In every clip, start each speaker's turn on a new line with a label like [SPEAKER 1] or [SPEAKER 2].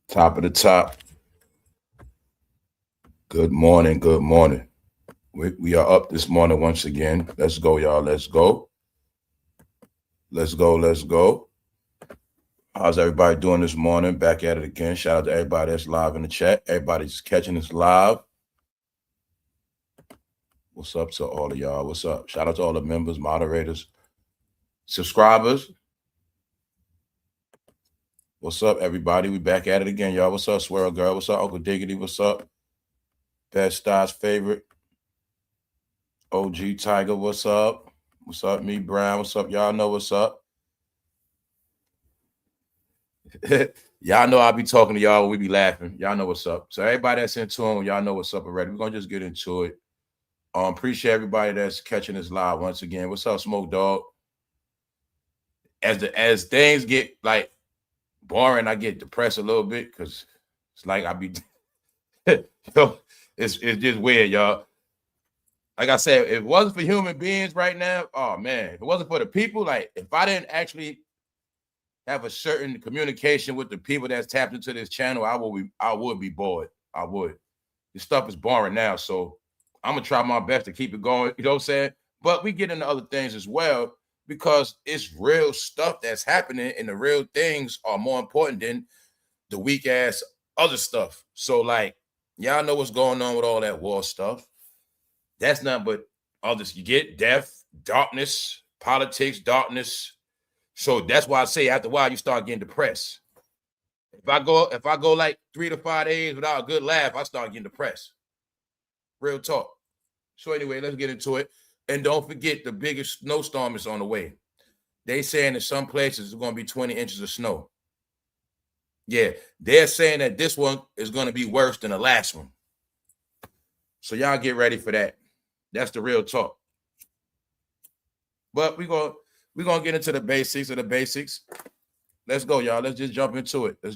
[SPEAKER 1] Top of the top. Good morning. Good morning. We are up this morning once again. Let's go, y'all. Let's go. Let's go. Let's go. How's everybody doing this morning? Back at it again. Shout out to everybody that's live in the chat. Everybody's catching this live. What's up to all of y'all? What's up? Shout out to all the members, moderators, subscribers. What's up, everybody? We back at it again, y'all. What's up, Swirl Girl? What's up, Uncle Diggity? What's up? Best Styles favorite. OG Tiger, what's up? What's up, me Brown? What's up? Y'all know what's up. Y'all know I'll be talking to y'all when we be laughing. Y'all know what's up. So everybody that's in tune, y'all know what's up already. We're gonna just get into it. Appreciate everybody that's catching this live once again. What's up, Smoke Dog? As things get like boring, I get depressed a little bit because it's like I be it's just weird, y'all. Like I said, if it wasn't for human beings right now, oh man, if it wasn't for the people, like if I didn't actually have a certain communication with the people that's tapped into this channel, I would be bored. I would. This stuff is boring now, so I'm gonna try my best to keep it going. You know what I'm saying? But we get into other things as well because it's real stuff that's happening, and the real things are more important than the weak ass other stuff. So like, y'all know what's going on with all that war stuff. That's not but others. You get death, darkness, politics, darkness. So that's why I say after a while you start getting depressed. If I go like 3 to 5 days without a good laugh, I start getting depressed. Real talk. So anyway, let's get into it. And don't forget the biggest snowstorm is on the way. They saying in some places it's going to be 20 inches of snow. Yeah, they're saying that this one is going to be worse than the last one. So y'all get ready for that. That's the real talk. But we're gonna get into the basics of the basics. Let's go, y'all. Let's just jump into it. I'm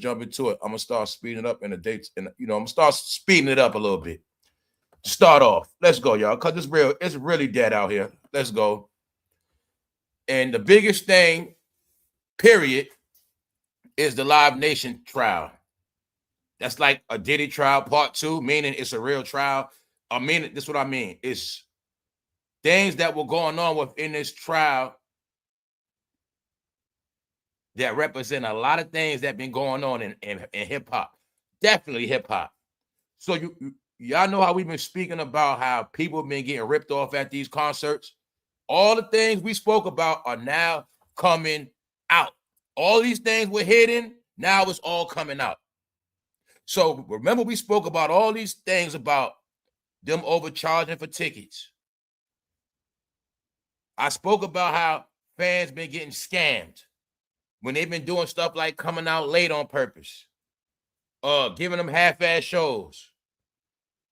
[SPEAKER 1] gonna start speeding it up in the dates, and I'm gonna start speeding it up a little bit. Start off. Let's go, y'all, because it's really dead out here. Let's go. And the biggest thing, period, is the Live Nation trial. That's like a Diddy trial part 2, meaning it's a real trial. I mean, this is what I mean. It's things that were going on within this trial that represent a lot of things that have been going on in hip-hop. Definitely hip-hop. So y'all know how we've been speaking about how people have been getting ripped off at these concerts. All the things we spoke about are now coming out. All these things were hidden. Now it's all coming out. So remember we spoke about all these things about them overcharging for tickets. I spoke about how fans been getting scammed when they've been doing stuff like coming out late on purpose, giving them half-ass shows,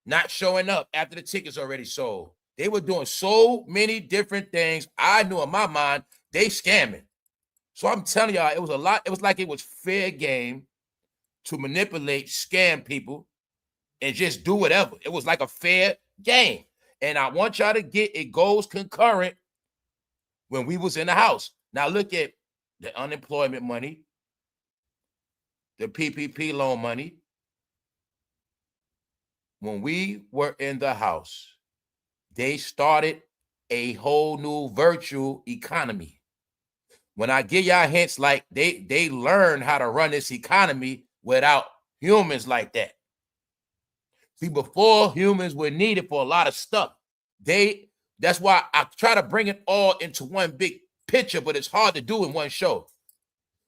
[SPEAKER 1] not showing up after the tickets already sold. They were doing so many different things. I knew in my mind they scamming. So I'm telling y'all, it was a lot. It was like it was fair game to manipulate, scam people, and just do whatever. It was like a fair game. And I want y'all to get it goes concurrent when we was in the house. Now look at the unemployment money, the PPP loan money. When we were in the house, they started a whole new virtual economy. When I give y'all hints, like they learned how to run this economy without humans like that. See, before humans were needed for a lot of stuff. That's why I try to bring it all into one big picture, but it's hard to do in one show.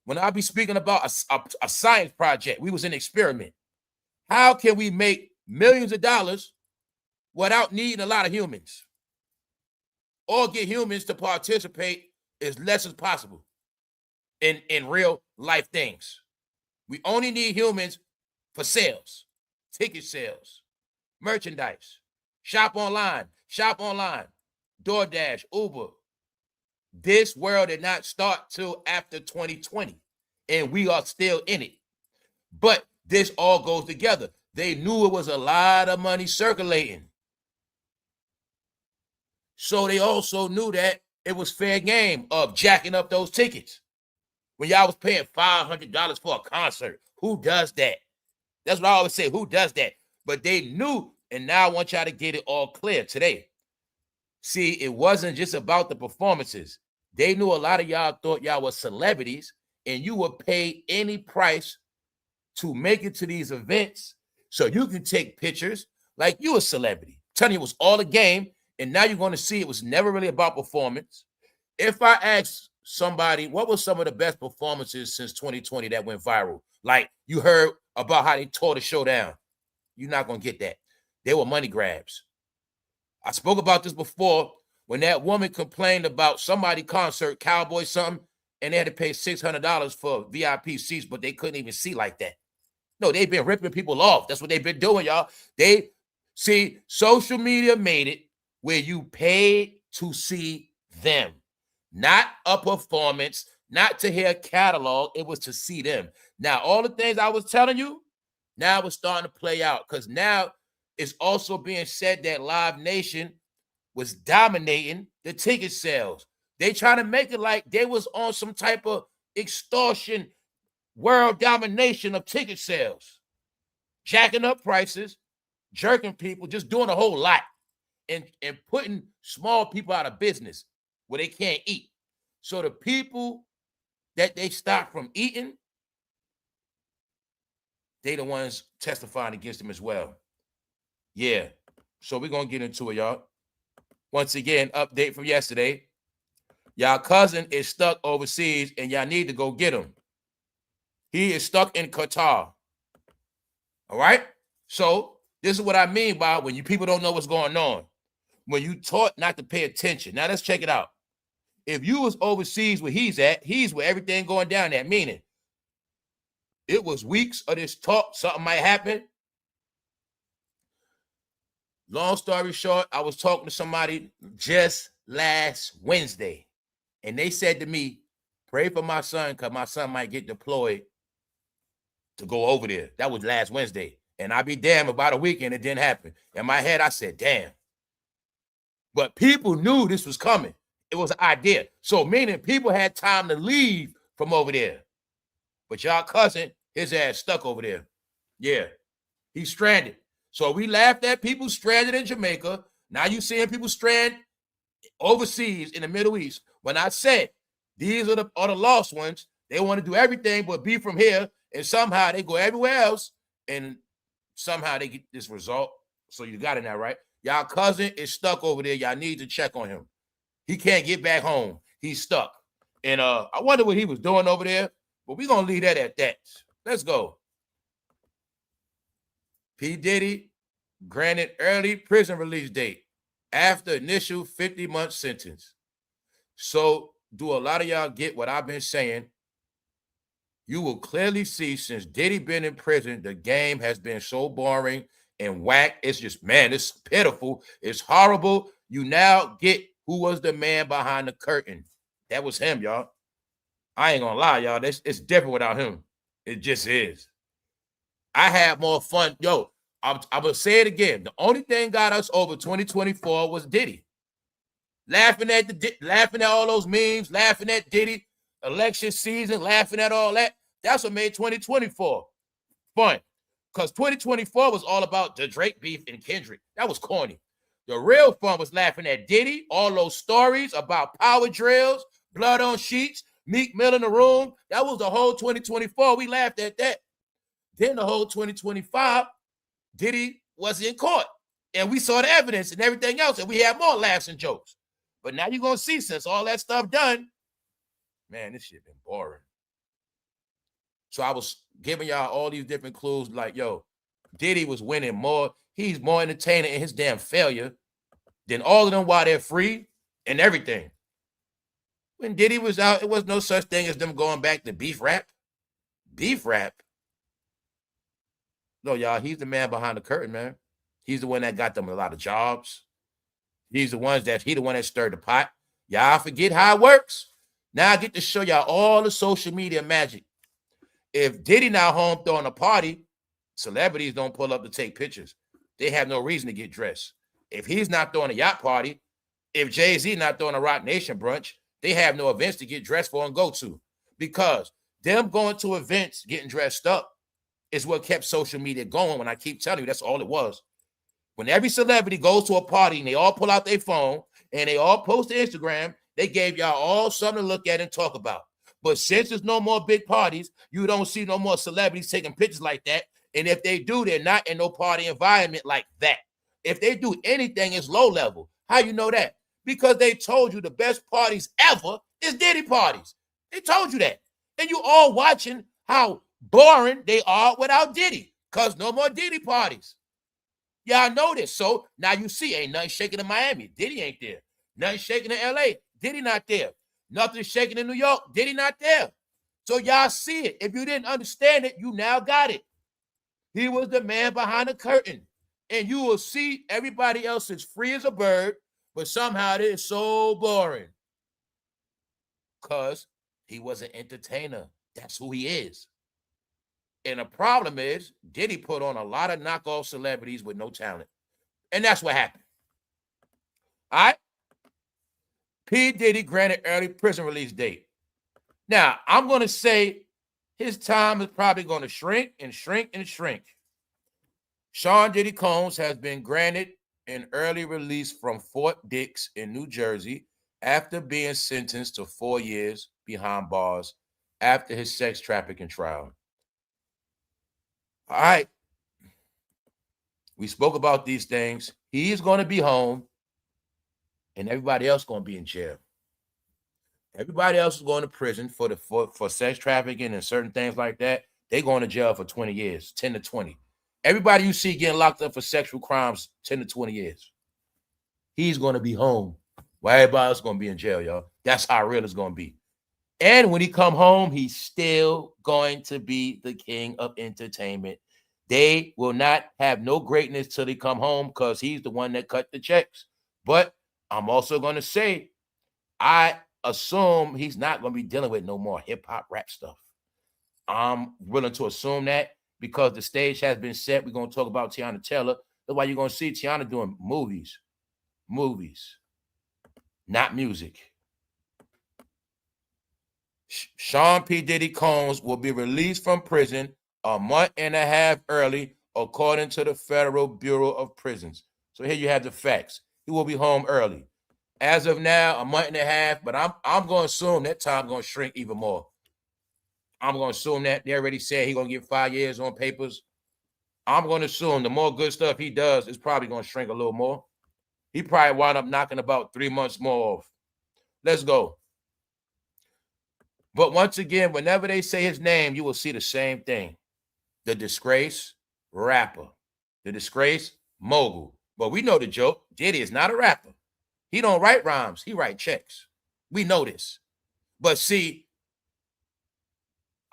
[SPEAKER 1] When I be speaking about a science project, we was an experiment. How can we make millions of dollars without needing a lot of humans? Or get humans to participate as less as possible in real life things. We only need humans for sales, ticket sales, merchandise, shop online, DoorDash, Uber. This world did not start till after 2020, and we are still in it. But this all goes together. They knew it was a lot of money circulating. So they also knew that it was fair game of jacking up those tickets. When y'all was paying $500 for a concert, who does that? That's what I always say. Who does that? But they knew, and now I want y'all to get it all clear today. See, it wasn't just about the performances. They knew a lot of y'all thought y'all were celebrities, and you would pay any price to make it to these events so you can take pictures like you a celebrity. I'm telling you, it was all a game, and now you're going to see it was never really about performance. If I ask somebody, what was some of the best performances since 2020 that went viral? Like you heard about how they tore the show down. You're not going to get that. They were money grabs. I spoke about this before when that woman complained about somebody concert, Cowboy something, and they had to pay $600 for VIP seats, but they couldn't even see like that. No, they've been ripping people off. That's what they've been doing, y'all. They see social media made it where you paid to see them, not a performance, not to hear a catalog. It was to see them. Now, all the things I was telling you, now it's starting to play out because now it's also being said that Live Nation was dominating the ticket sales. They trying to make it like they was on some type of extortion, world domination of ticket sales, jacking up prices, jerking people, just doing a whole lot and putting small people out of business where they can't eat. So the people that they stop from eating, they the ones testifying against them as well. Yeah. So we're going to get into it, y'all. Once again, update from yesterday. Y'all cousin is stuck overseas and y'all need to go get him. He is stuck in Qatar. All right? So this is what I mean by when you people don't know what's going on. When you taught not to pay attention. Now let's check it out. If you was overseas where he's at, he's where everything going down at. Meaning, it was weeks of this talk. Something might happen. Long story short, I was talking to somebody just last Wednesday. And they said to me, pray for my son because my son might get deployed to go over there. That was last Wednesday. And I'd be damn, about a weekend, it didn't happen. In my head, I said, damn. But people knew this was coming. It was an idea. So meaning people had time to leave from over there. But y'all cousin, his ass stuck over there. Yeah, he's stranded. So we laughed at people stranded in Jamaica. Now you seeing people stranded overseas in the Middle East. When I said these are the lost ones, they want to do everything but be from here, and somehow they go everywhere else, and somehow they get this result. So you got it now, right? Y'all cousin is stuck over there. Y'all need to check on him. He can't get back home. He's stuck. And I wonder what he was doing over there, but we're going to leave that at that. Let's go. P. Diddy granted early prison release date after initial 50-month sentence. So do a lot of y'all get what I've been saying? You will clearly see since Diddy been in prison, the game has been so boring and whack. It's just, man, it's pitiful. It's horrible. You now get who was the man behind the curtain. That was him, y'all. I ain't gonna lie, y'all. It's different without him. It just is. I had more fun. Yo, I'm gonna say it again. The only thing got us over 2024 was Diddy. Laughing at all those memes, laughing at Diddy, election season, laughing at all that. That's what made 2024 fun. Because 2024 was all about the Drake beef and Kendrick. That was corny. The real fun was laughing at Diddy, all those stories about power drills, blood on sheets, Meek Mill in the room. That was the whole 2024. We laughed at that. Then the whole 2025, Diddy was in court. And we saw the evidence and everything else. And we had more laughs and jokes. But now you're going to see, since all that stuff done, man, this shit been boring. So I was giving y'all all these different clues like, yo, Diddy was winning more. He's more entertaining in his damn failure than all of them while they're free and everything. When Diddy was out, it was no such thing as them going back to beef rap. Beef rap? No, y'all, he's the man behind the curtain, man. He's the one that got them a lot of jobs. He the one that stirred the pot. Y'all forget how it works. Now I get to show y'all all the social media magic. If Diddy now home throwing a party, celebrities don't pull up to take pictures. They have no reason to get dressed. If he's not throwing a yacht party, if Jay-Z not throwing a Rock Nation brunch, they have no events to get dressed for and go to. Because them going to events, getting dressed up, is what kept social media going. When I keep telling you, that's all it was. When every celebrity goes to a party and they all pull out their phone and they all post to Instagram, they gave y'all all something to look at and talk about. But since there's no more big parties, you don't see no more celebrities taking pictures like that. And if they do, they're not in no party environment like that. If they do anything, it's low level. How you know that? Because they told you the best parties ever is Diddy parties. They told you that. And you all watching how boring they are without Diddy, because no more Diddy parties. Y'all know this. So now you see, ain't nothing shaking in Miami. Diddy ain't there. Nothing shaking in LA. Diddy not there. Nothing shaking in New York. Diddy not there. So y'all see it. If you didn't understand it, you now got it. He was the man behind the curtain. And you will see everybody else is free as a bird, but somehow it is so boring. Because he was an entertainer. That's who he is. And the problem is, Diddy put on a lot of knockoff celebrities with no talent. And that's what happened. All right? P. Diddy granted early prison release date. Now, I'm going to say his time is probably going to shrink and shrink and shrink. Sean Diddy Combs has been granted an early release from Fort Dix in New Jersey after being sentenced to 4 years behind bars after his sex trafficking trial. All right. We spoke about these things. He's going to be home, and everybody else going to be in jail. Everybody else is going to prison for sex trafficking and certain things like that. They're going to jail for 20 years, 10 to 20. Everybody you see getting locked up for sexual crimes, 10 to 20 years. He's going to be home while everybody else is going to be in jail, y'all. That's how real it's going to be. And when he come home, he's still going to be the king of entertainment. They will not have no greatness till they come home because he's the one that cut the checks. But I'm also going to say, I assume he's not going to be dealing with no more hip-hop rap stuff. I'm willing to assume that because the stage has been set. We're going to talk about Teyana. That's why you're going to see Teyana doing movies, not music. Sean P. Diddy Combs will be released from prison a month and a half early, according to the Federal Bureau of Prisons. So here you have the facts. He will be home early. As of now, a month and a half, but I'm going to assume that time going to shrink even more. I'm going to assume that they already said he's going to get 5 years on papers. I'm going to assume the more good stuff he does, it's probably going to shrink a little more. He probably wind up knocking about 3 months more off. Let's go. But once again, whenever they say his name, you will see the same thing. The disgrace rapper. The disgrace mogul. But we know the joke. Diddy is not a rapper. He don't write rhymes. He write checks. We know this. But see,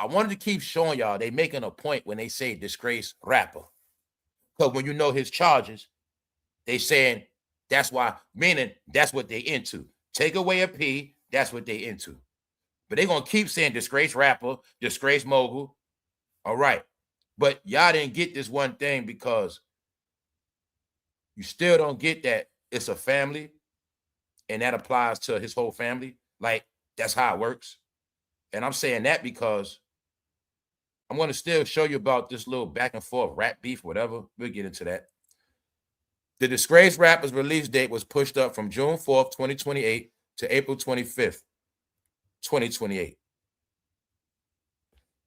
[SPEAKER 1] I wanted to keep showing y'all they making a point when they say disgrace rapper. Because when you know his charges, they saying that's why, meaning that's what they into. Take away a P, that's what they into. But they're going to keep saying disgrace rapper, disgrace mogul. All right. But y'all didn't get this one thing because you still don't get that it's a family and that applies to his whole family. Like, that's how it works. And I'm saying that because I'm going to still show you about this little back and forth rap beef, whatever. We'll get into that. The disgraced rapper's release date was pushed up from June 4th, 2028 to April 25th. 2028.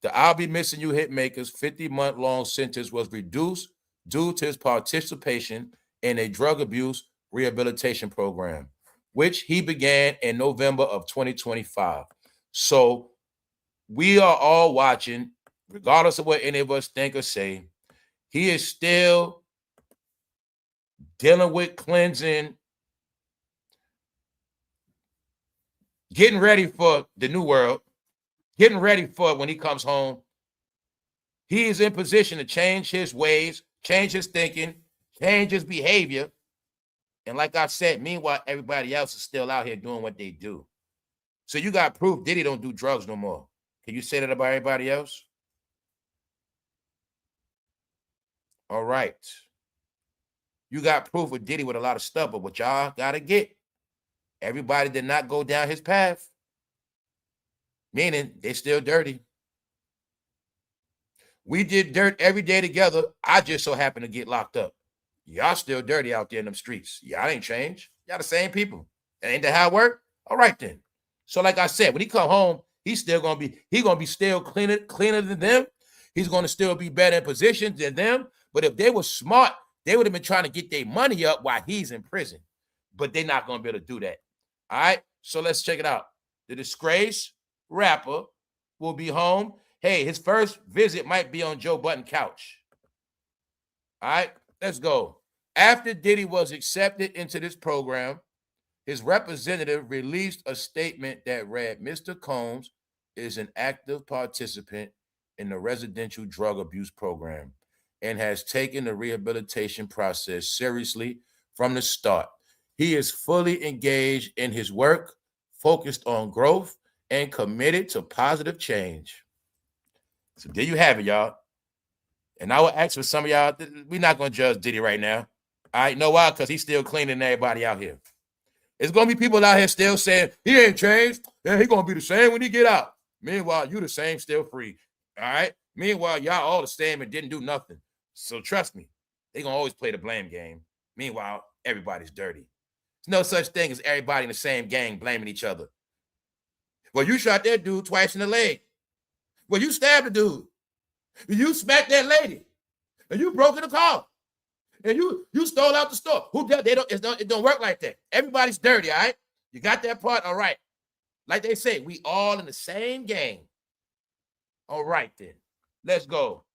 [SPEAKER 1] The I'll Be Missing You hitmaker's 50-month-long sentence was reduced due to his participation in a drug abuse rehabilitation program, which he began in November of 2025. So we are all watching, regardless of what any of us think or say, he is still dealing with cleansing, getting ready for the new world, getting ready for when he comes home. He is in position to change his ways, change his thinking, change his behavior. And like I said, meanwhile, everybody else is still out here doing what they do. So you got proof Diddy don't do drugs no more. Can you say that about everybody else? All right. You got proof with Diddy with a lot of stuff, but what y'all got to get, everybody did not go down his path, meaning they're still dirty. We did dirt every day together. I just so happened to get locked up. Y'all still dirty out there in them streets. Y'all ain't changed. Y'all the same people. Ain't that how it work? All right then. So like I said, when he come home, he's still gonna be still cleaner than them. He's gonna still be better in position than them. But if they were smart, they would have been trying to get their money up while he's in prison. But they're not gonna be able to do that. All right. So let's check it out. The disgraced rapper will be home. Hey, his first visit might be on Joe Budden couch. All right, let's go. After Diddy was accepted into this program, his representative released a statement that read, Mr. Combs is an active participant in the residential drug abuse program and has taken the rehabilitation process seriously from the start. He is fully engaged in his work, focused on growth, and committed to positive change. So there you have it, y'all. And I will ask for some of y'all, we're not going to judge Diddy right now. All right, know why? Because he's still cleaning everybody out here. It's going to be people out here still saying, he ain't changed. Yeah, he's going to be the same when he get out. Meanwhile, you the same, still free. All right? Meanwhile, y'all all the same and didn't do nothing. So trust me, they're going to always play the blame game. Meanwhile, everybody's dirty. There's no such thing as everybody in the same gang blaming each other. Well, you shot that dude twice in the leg. Well, you stabbed the dude. You smacked that lady. And you broke in the car. And you stole out the store. Who does? It don't work like that. Everybody's dirty, all right? You got that part? All right. Like they say, we all in the same gang. All right, then. Let's go.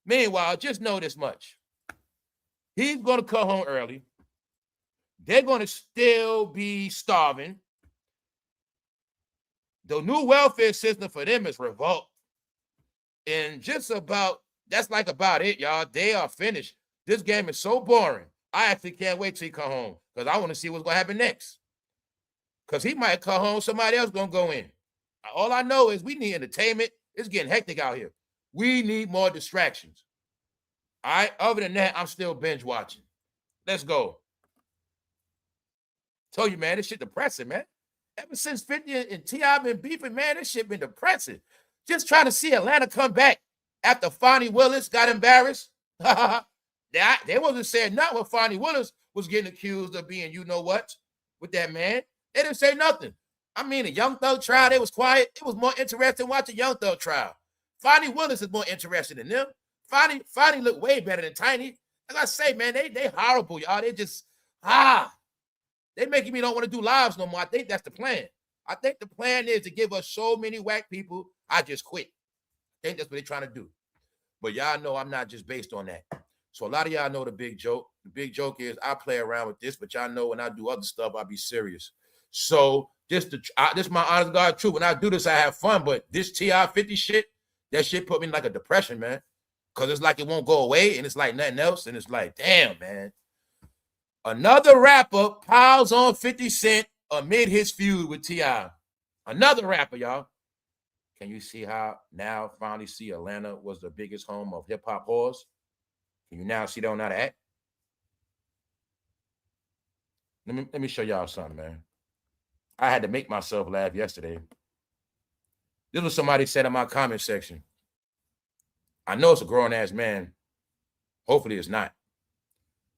[SPEAKER 1] Meanwhile, just know this much. He's going to come home early. They're going to still be starving. The new welfare system for them is revolt. And just about, that's like about it, y'all. They are finished. This game is so boring. I actually can't wait till he come home because I want to see what's going to happen next. Because he might come home, somebody else going to go in. All I know is we need entertainment. It's getting hectic out here. We need more distractions. All right? Other than that, I'm still binge watching. Let's go. Told you, man, this shit depressing, man. Ever since 50 and T.I. been beefing, man, this shit been depressing. Just trying to see Atlanta come back after Fonnie Willis got embarrassed. They wasn't saying nothing when Fonnie Willis was getting accused of being you know what with that man. They didn't say nothing. I mean, the Young Thug trial, they was quiet. It was more interesting watching Young Thug trial. Fonnie Willis is more interested in them. Fonnie looked way better than Tiny. Like I say, man, they horrible, y'all. They just, they making me don't want to do lives no more. I think that's the plan. I think the plan is to give us so many whack people, I just quit. I think that's what they're trying to do. But y'all know I'm not just based on that. So a lot of y'all know the big joke. The big joke is I play around with this, but y'all know when I do other stuff, I'll be serious. So this is my honest God truth. When I do this, I have fun. But this TI 50 shit, that shit put me in like a depression, man. Because it's like it won't go away, and it's like nothing else. And it's like, damn, man. Another rapper piles on 50 Cent amid his feud with T.I. Another rapper, y'all. Can you see how now finally see Atlanta was the biggest home of hip-hop whores? Can you now see they don't know how to act? Let me show y'all something, man. I had to make myself laugh yesterday. This was somebody said in my comment section. I know it's a grown-ass man. Hopefully it's not.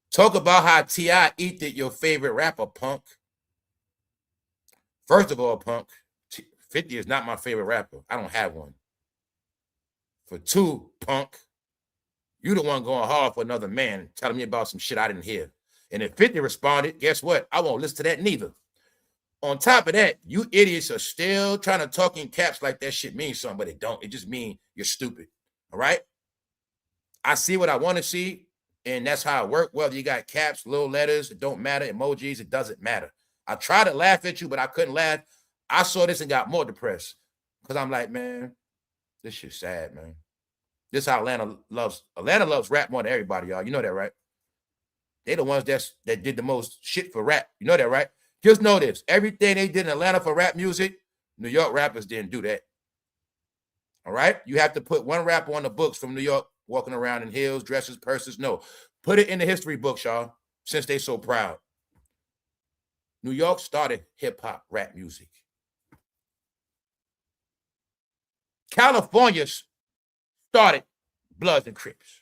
[SPEAKER 1] Talk about how T.I. eated your favorite rapper, Punk. First of all, Punk, 50 is not my favorite rapper. I don't have one. For two, Punk, you the one going hard for another man telling me about some shit I didn't hear. And if 50 responded, guess what? I won't listen to that neither. On top of that, you idiots are still trying to talk in caps like that shit means something, but it don't. It just means you're stupid. All right? I see what I want to see. And that's how it works. Whether you got caps, little letters, it don't matter. Emojis, it doesn't matter. I tried to laugh at you, but I couldn't laugh. I saw this and got more depressed. Because I'm like, man, this shit's sad, man. This is how Atlanta loves rap more than everybody, y'all. You know that, right? They the ones that did the most shit for rap. You know that, right? Just know this. Everything they did in Atlanta for rap music, New York rappers didn't do that. All right? You have to put one rapper on the books from New York walking around in heels, dresses, purses. No. Put it in the history books, y'all, since they so proud. New York started hip-hop rap music. California started Bloods and Crips.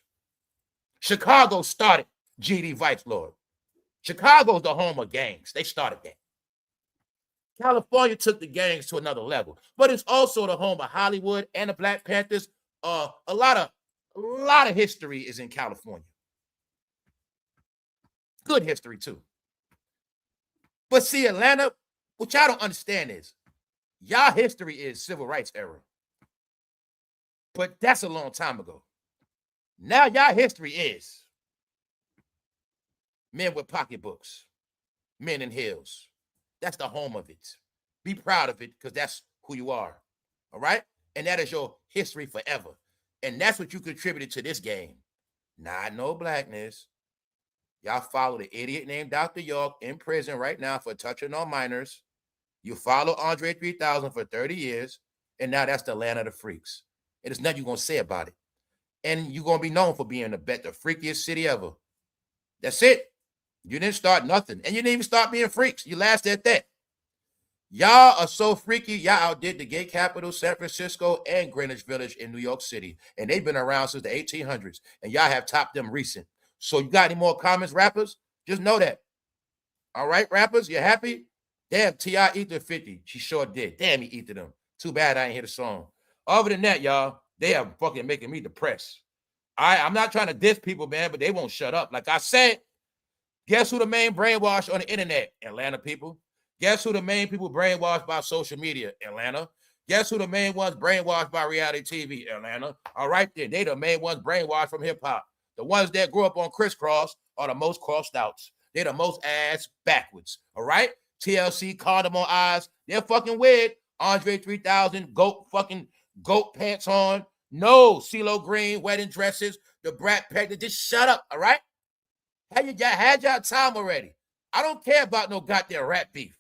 [SPEAKER 1] Chicago started GD Vice Lord. Chicago's the home of gangs. They started that. California took the gangs to another level, but it's also the home of Hollywood and the Black Panthers. A lot of history is in California. Good history too. But see, Atlanta, what y'all don't understand is y'all history is civil rights era. But that's a long time ago. Now y'all history is men with pocketbooks, men in heels. That's the home of it. Be proud of it because that's who you are. All right? And that is your history forever. And that's what you contributed to this game. Not no blackness. Y'all follow the idiot named Dr. York in prison right now for touching on minors. You follow Andre 3000 for 30 years. And now that's the land of the freaks. And there's nothing you're going to say about it. And you're going to be known for being the freakiest city ever. That's it. You didn't start nothing. And you didn't even start being freaks. You lasted at that. Y'all are so freaky. Y'all outdid the gay capital, San Francisco, and Greenwich Village in New York City. And they've been around since the 1800s. And y'all have topped them recent. So you got any more comments, rappers? Just know that. All right, rappers, you happy? Damn, T.I. eated 50. She sure did. Damn, he eated them. Too bad I ain't hear the song. Other than that, y'all, they are fucking making me depressed. I'm not trying to diss people, man, but they won't shut up. Like I said, guess who the main brainwash on the internet? Atlanta people. Guess who the main people brainwashed by social media? Atlanta. Guess who the main ones brainwashed by reality TV? Atlanta. All right, then. They the main ones brainwashed from hip-hop. The ones that grew up on crisscross are the most crossed outs. They're the most ass backwards. All right? TLC, condom on eyes. They're fucking weird. Andre 3000, goat pants on. No, CeeLo Green, wedding dresses. The Brat Pack. Just shut up, all right? Had y'all time already. I don't care about no goddamn rap beef.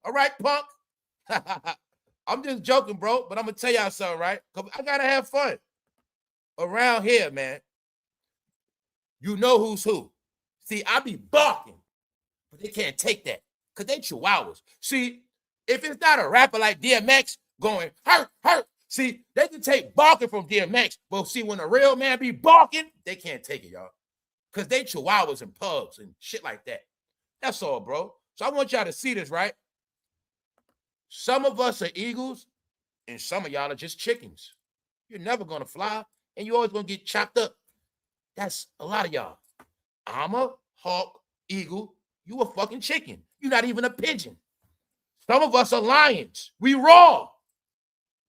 [SPEAKER 1] All right, punk? I'm just joking, bro, but I'm going to tell y'all something, right? I got to have fun. Around here, man, you know who's who. See, I be barking, but they can't take that because they chihuahuas. See, if it's not a rapper like DMX going, hurt, hurt, see, they can take barking from DMX, but see, when a real man be barking, they can't take it, y'all, because they chihuahuas and pugs and shit like that. That's all, bro. So I want y'all to see this, right? Some of us are eagles, and some of y'all are just chickens. You're never going to fly, and you're always going to get chopped up. That's a lot of y'all. I'm a hawk, eagle. You a fucking chicken. You're not even a pigeon. Some of us are lions. We raw.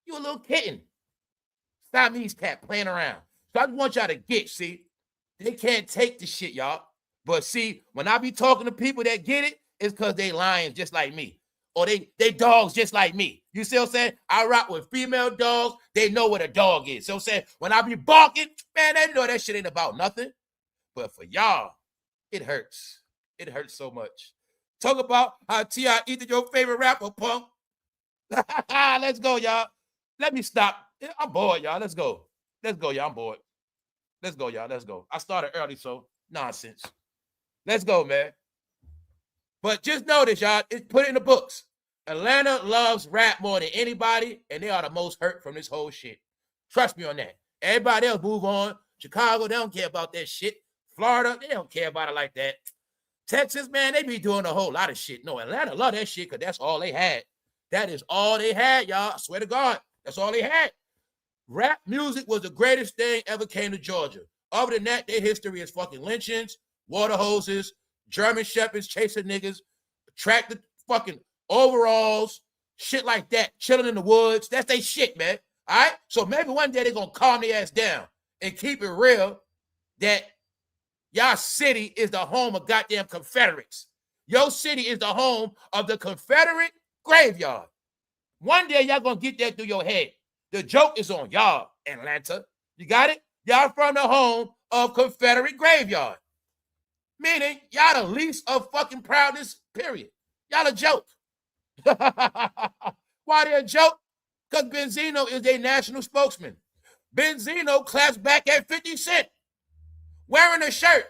[SPEAKER 1] You a little kitten. Siamese cat playing around. So I just want y'all to get, see, they can't take the shit, y'all. But see, when I be talking to people that get it, it's because they lions just like me. Or they dogs just like me. You see what I'm saying? I rock with female dogs. They know what a dog is. So I'm saying, when I be barking, man, they know that shit ain't about nothing. But for y'all, it hurts. It hurts so much. Talk about how T.I. eated your favorite rapper, punk. Let's go, y'all. Let me stop. I'm bored, y'all. Let's go. Let's go, y'all. I'm bored. Let's go, y'all. Let's go. I started early, so nonsense. Let's go, man. But just notice, y'all, put it in the books. Atlanta loves rap more than anybody, and they are the most hurt from this whole shit. Trust me on that. Everybody else move on. Chicago, they don't care about that shit. Florida, they don't care about it like that. Texas, man, they be doing a whole lot of shit. No, Atlanta love that shit because that's all they had. That is all they had, y'all. I swear to God, that's all they had. Rap music was the greatest thing ever came to Georgia. Other than that, their history is fucking lynchings, water hoses, German shepherds chasing niggas, tractor fucking overalls, shit like that, chilling in the woods. That's their shit, man. All right? So maybe one day they're going to calm their ass down and keep it real that y'all city is the home of goddamn Confederates. Your city is the home of the Confederate graveyard. One day y'all going to get that through your head. The joke is on y'all, Atlanta. You got it? Y'all from the home of Confederate graveyard. Meaning, y'all the least of fucking proudness, period. Y'all a joke. Why they a joke? Because Benzino is their national spokesman. Benzino claps back at 50 Cent. Wearing a shirt.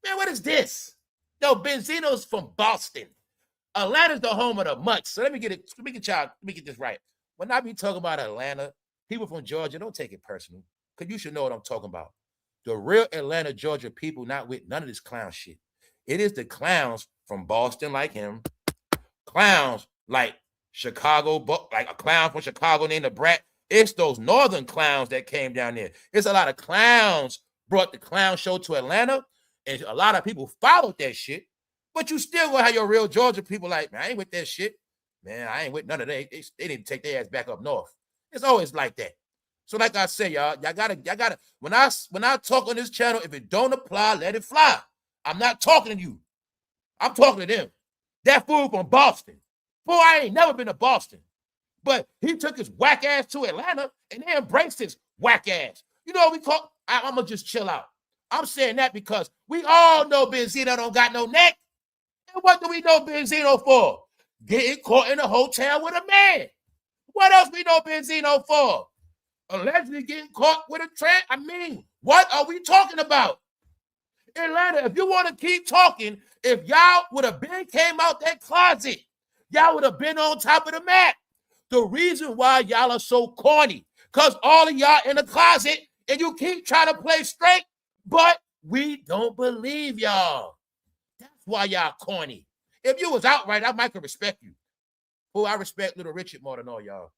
[SPEAKER 1] Man, what is this? No, Benzino's from Boston. Atlanta's the home of the mutts. So let me get this right. When I be talking about Atlanta, people from Georgia, don't take it personal. because you should know what I'm talking about. The real Atlanta, Georgia people not with none of this clown shit. It is the clowns from Boston like him, clowns like Chicago, like a clown from Chicago named the Brat. It's those northern clowns that came down there. It's a lot of clowns brought the clown show to Atlanta, and a lot of people followed that shit. But you still gonna have your real Georgia people like, man, I ain't with that shit. Man, I ain't with none of that. They need to take their ass back up north. It's always like that. So like I say, y'all gotta, when I talk on this channel, if it don't apply, let it fly. I'm not talking to you. I'm talking to them. That fool from Boston. Boy, I ain't never been to Boston. But he took his whack ass to Atlanta and they embraced his whack ass. You know what we call? I'm going to just chill out. I'm saying that because we all know Benzino don't got no neck. And what do we know Benzino for? Getting caught in a hotel with a man. What else we know Benzino for? Allegedly getting caught with a tramp. I mean, what are we talking about? Atlanta, if you want to keep talking, if y'all would have came out that closet, y'all would have been on top of the map. The reason why y'all are so corny, because all of y'all in the closet and you keep trying to play straight, but we don't believe y'all. That's why y'all corny. If you was outright, I might could respect you. Who I respect Little Richard more than all y'all.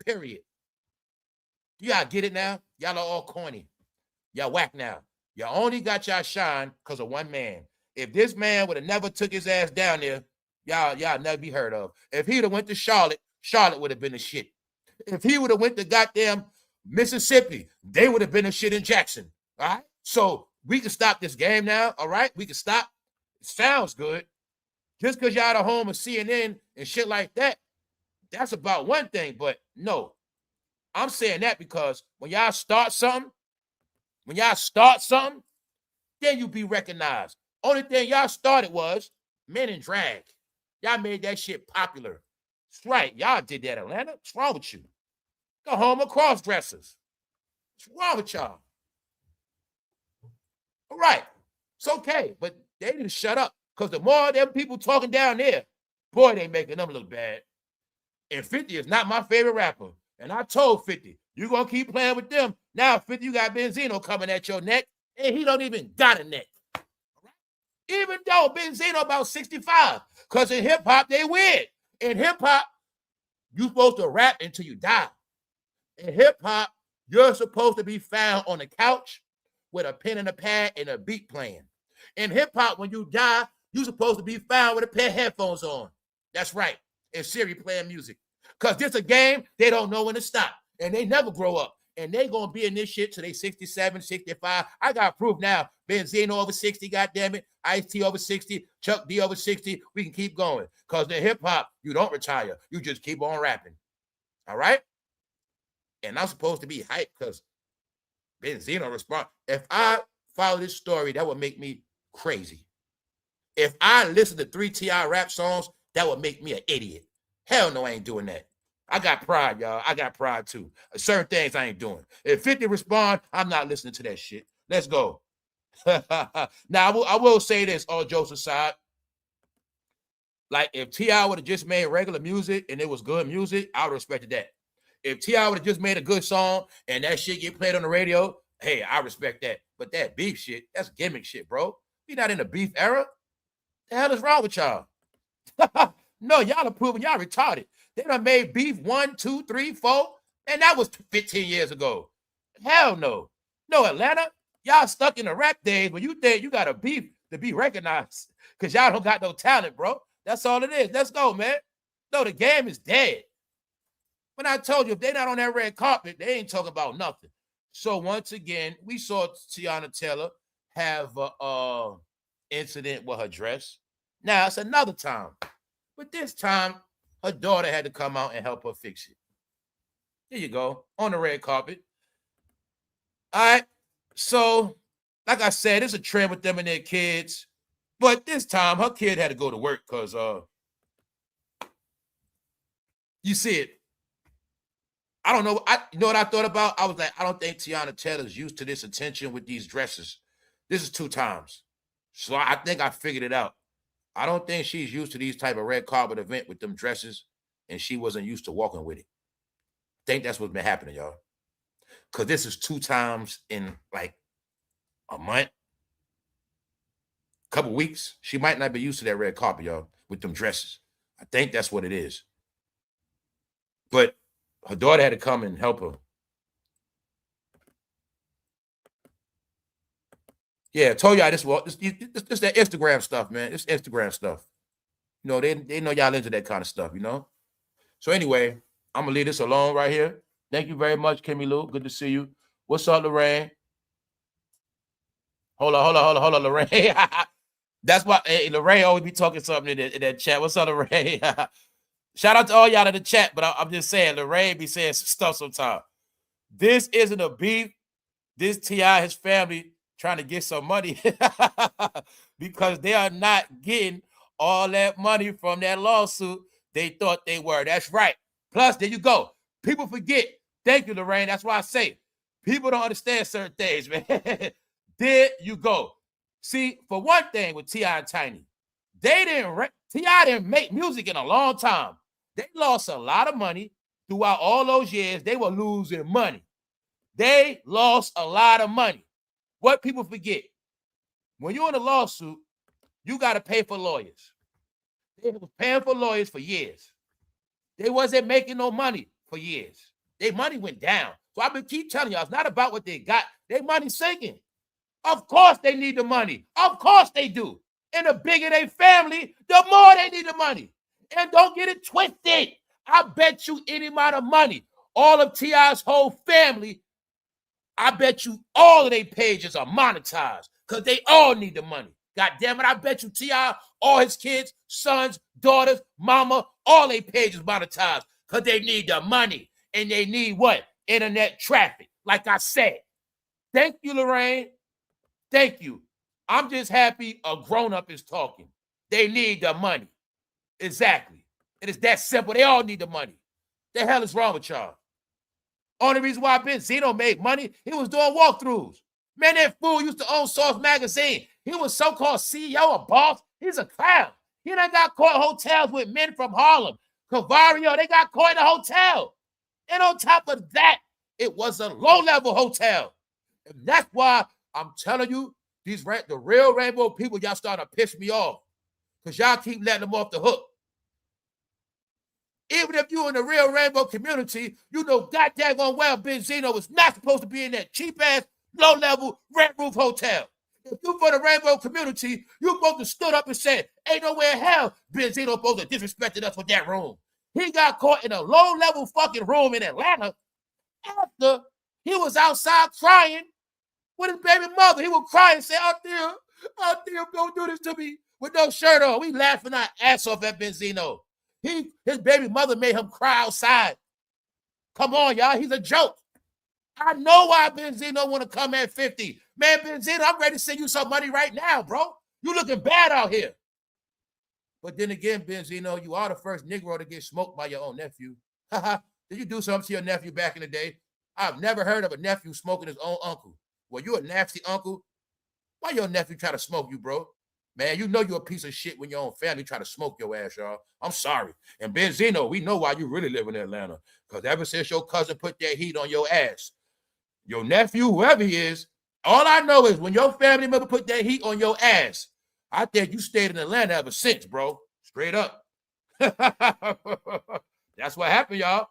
[SPEAKER 1] Period. Y'all get it now? Y'all are all corny. Y'all whack now. Y'all only got y'all shine because of one man. If this man would have never took his ass down there, y'all never be heard of. If he'd have went to Charlotte, Charlotte would have been the shit. If he would have went to goddamn Mississippi, they would have been the shit in Jackson. All right? So we can stop this game now, all right? We can stop. It sounds good. Just because y'all at home of CNN and shit like that, that's about one thing. But no, I'm saying that because when y'all start something, then you be recognized. Only thing y'all started was men in drag. Y'all made that shit popular. That's right. Y'all did that, Atlanta. What's wrong with you? Go home of cross-dressers. What's wrong with y'all? All right. It's okay, but they need to shut up. Because the more of them people talking down there, boy, they making them look bad. And 50 is not my favorite rapper. And I told 50, you're going to keep playing with them. Now, 50, you got Benzino coming at your neck, and he don't even got a neck. Even though Benzino about 65. Because in hip-hop, they weird. In hip-hop, you're supposed to rap until you die. In hip-hop, you're supposed to be found on the couch with a pen and a pad and a beat playing. In hip-hop, when you die, you're supposed to be found with a pair of headphones on. That's right. And Siri playing music. Because this a game, they don't know when to stop. And they never grow up. And they going to be in this shit till they 67, 65. I got proof now. Benzino over 60, goddammit. Ice-T over 60. Chuck D over 60. We can keep going. Because in hip-hop, you don't retire. You just keep on rapping. All right? And I'm supposed to be hyped because Benzino respond. If I follow this story, that would make me crazy. If I listen to 3 T.I. rap songs, that would make me an idiot. Hell no, I ain't doing that. I got pride, y'all. I got pride too. Certain things I ain't doing. If 50 respond, I'm not listening to that shit. Let's go. Now, I will say this, all jokes aside. Like, if T.I. would have just made regular music and it was good music, I would have respected that. If T.I. would have just made a good song and that shit get played on the radio, hey, I respect that. But that beef shit, that's gimmick shit, bro. We not in the beef era. The hell is wrong with y'all? No, y'all are proving y'all retarded. They done made beef 1, 2, 3, 4, and that was 15 years ago. Hell no. No, Atlanta, y'all stuck in the rap days when you think you got a beef to be recognized because y'all don't got no talent, bro. That's all it is. Let's go, man. No, the game is dead. When I told you, if they're not on that red carpet, they ain't talking about nothing. So once again, we saw Teyana have a incident with her dress. Now, it's another time. But this time, her daughter had to come out and help her fix it. There you go, on the red carpet. All right, so like I said, it's a trend with them and their kids. But this time, her kid had to go to work because you see it. I don't know. You know what I thought about? I was like, I don't think Teyana Taylor's used to this attention with these dresses. This is 2 times. So I think I figured it out. I don't think she's used to these type of red carpet event with them dresses, and she wasn't used to walking with it. I think that's what's been happening, y'all. because this is 2 times in like a month, couple weeks. She might not be used to that red carpet, y'all, with them dresses. I think that's what it is. But her daughter had to come and help her. Yeah, I told y'all this that Instagram stuff, man. This Instagram stuff. You know, they know y'all into that kind of stuff, you know? So anyway, I'm gonna leave this alone right here. Thank you very much, Kimmy Lou. Good to see you. What's up, Lorraine? Hold on, Lorraine. That's why Lorraine always be talking something in that chat. What's up, Lorraine? Shout out to all y'all in the chat, but I'm just saying, Lorraine be saying some stuff sometimes. This isn't a beef. This T.I., his family, trying to get some money because they are not getting all that money from that lawsuit they thought they were. That's right. Plus, there you go. People forget. Thank you, Lorraine. That's why I say people don't understand certain things, man. There you go. See, for one thing with T.I. and Tiny, T.I. didn't make music in a long time. They lost a lot of money throughout all those years. They were losing money. They lost a lot of money. What people forget, when you're in a lawsuit, you got to pay for lawyers. They were paying for lawyers for years. They wasn't making no money for years. Their money went down. So I've been keep telling y'all, it's not about what they got. Their money sinking. Of course they need the money. Of course they do. And the bigger their family, the more they need the money. And don't get it twisted. I bet you any amount of money, all of T.I.'s whole family, I bet you all of their pages are monetized because they all need the money. God damn it, I bet you T.I., all his kids, sons, daughters, mama, all their pages monetized because they need the money. And they need what? Internet traffic. Like I said. Thank you, Lorraine. Thank you. I'm just happy a grown-up is talking. They need the money. Exactly. It is that simple. They all need the money. The hell is wrong with y'all? Only reason why Benzino made money, he was doing walkthroughs. Man, that fool used to own Source Magazine. He was so-called CEO, a boss. He's a clown. He done got caught in hotels with men from Harlem. Cavario, they got caught in a hotel. And on top of that, it was a low-level hotel. And that's why I'm telling you, the real rainbow people, y'all starting to piss me off. Because y'all keep letting them off the hook. Even if you're in the real rainbow community, you know goddamn well Benzino was not supposed to be in that cheap-ass, low-level, red-roof hotel. If you for the rainbow community, you supposed to stood up and say, ain't nowhere in hell Benzino supposed to disrespected us with that room. He got caught in a low-level fucking room in Atlanta after he was outside crying with his baby mother. He would cry and say, out there, don't do this to me with no shirt on. We laughing our ass off at Benzino. His baby mother made him cry outside. Come on, y'all. He's a joke. I know why Benzino want to come at 50. Man, Benzino, I'm ready to send you some money right now, bro. You looking bad out here. But then again, Benzino, you are the first Negro to get smoked by your own nephew. Did you do something to your nephew back in the day? I've never heard of a nephew smoking his own uncle. Well, you a nasty uncle. Why your nephew try to smoke you, bro? Man, you know you're a piece of shit when your own family try to smoke your ass, y'all. I'm sorry. And Benzino, we know why you really live in Atlanta. Because ever since your cousin put that heat on your ass, your nephew, whoever he is, all I know is when your family member put that heat on your ass, I think you stayed in Atlanta ever since, bro. Straight up. That's what happened, y'all.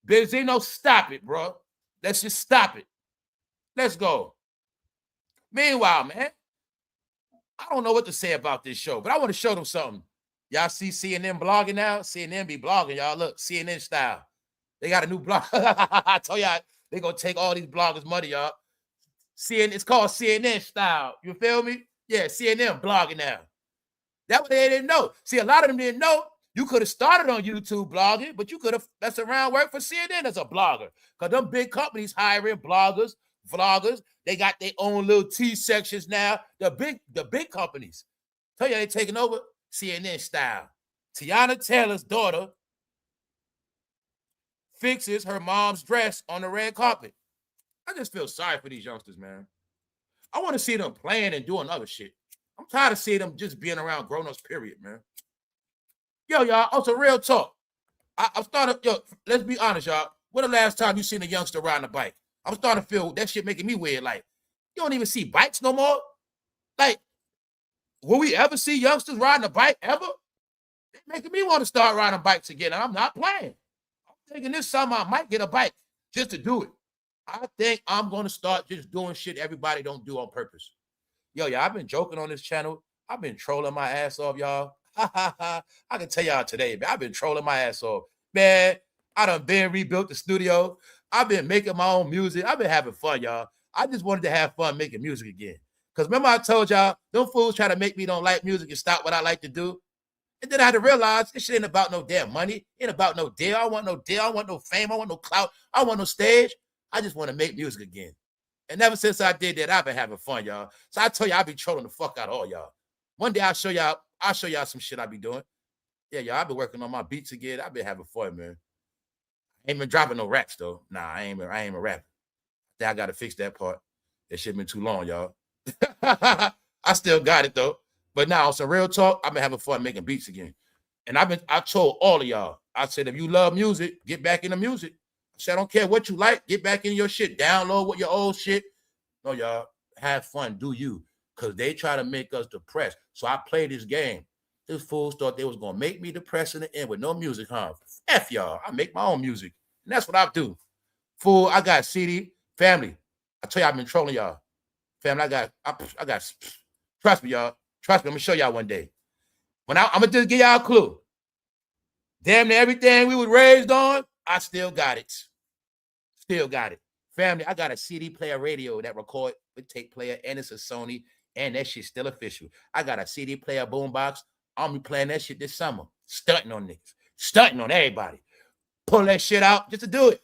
[SPEAKER 1] Benzino, stop it, bro. Let's just stop it. Let's go. Meanwhile, man, I don't know what to say about this show, but I want to show them something. Y'all see CNN blogging now? CNN be blogging, y'all. Look, CNN style. They got a new blog. I told y'all, they going to take all these bloggers' money, y'all. It's called CNN style. You feel me? Yeah, CNN blogging now. That's what they didn't know. See, a lot of them didn't know. You could have started on YouTube blogging, but you could have messed around, work for CNN as a blogger. Because them big companies hiring bloggers, vloggers. They got their own little T sections now. The big companies. Tell you they taking over CNN style. Teyana's daughter fixes her mom's dress on the red carpet. I just feel sorry for these youngsters, man. I want to see them playing and doing other shit. I'm tired of seeing them just being around grown-ups, period, man. Yo, y'all, also real talk. I'm starting, let's be honest, y'all. When the last time you seen a youngster riding a bike? I'm starting to feel that shit making me weird. Like, you don't even see bikes no more. Like, will we ever see youngsters riding a bike ever? It's making me want to start riding bikes again. And I'm not playing. I'm thinking this summer I might get a bike just to do it. I think I'm going to start just doing shit everybody don't do on purpose. Yo, I've been joking on this channel. I've been trolling my ass off, y'all. I can tell y'all today, man, I've been trolling my ass off. Man, I done been rebuilt the studio. I've been making my own music. I've been having fun, y'all. I just wanted to have fun making music again. Because remember I told y'all, them fools try to make me don't like music and stop what I like to do. And then I had to realize this shit ain't about no damn money. It ain't about no deal. I don't want no deal. I don't want no fame. I don't want no clout. I don't want no stage. I just want to make music again. And ever since I did that, I've been having fun, y'all. So I tell you, I be trolling the fuck out of all y'all. One day I'll show y'all some shit I be doing. Yeah, y'all, I've been working on my beats again. I've been having fun, man. I ain't been dropping no raps though. Nah, I ain't a rapper. I gotta fix that part. That shit been too long, y'all. I still got it though. But now on some real talk, I've been having fun making beats again. And I told all of y'all, I said, if you love music, get back into music. I said, I don't care what you like, get back in your shit, download what your old shit. No, y'all, have fun, do you. Because they try to make us depressed. So I played this game. These fools thought they was going to make me depressed in the end with no music, huh? F y'all, I make my own music. And that's what I do. Fool, I got CD, family. I tell you, I've been trolling y'all. Family, I got, trust me, y'all. Trust me, I'm going to show y'all one day. I'm going to just give y'all a clue. Damn near everything we was raised on, I still got it. Still got it. Family, I got a CD player radio that record with tape player, and it's a Sony, and that shit's still official. I got a CD player boombox. I'm be playing that shit this summer. Stunting on niggas. Stunting on everybody. Pull that shit out just to do it.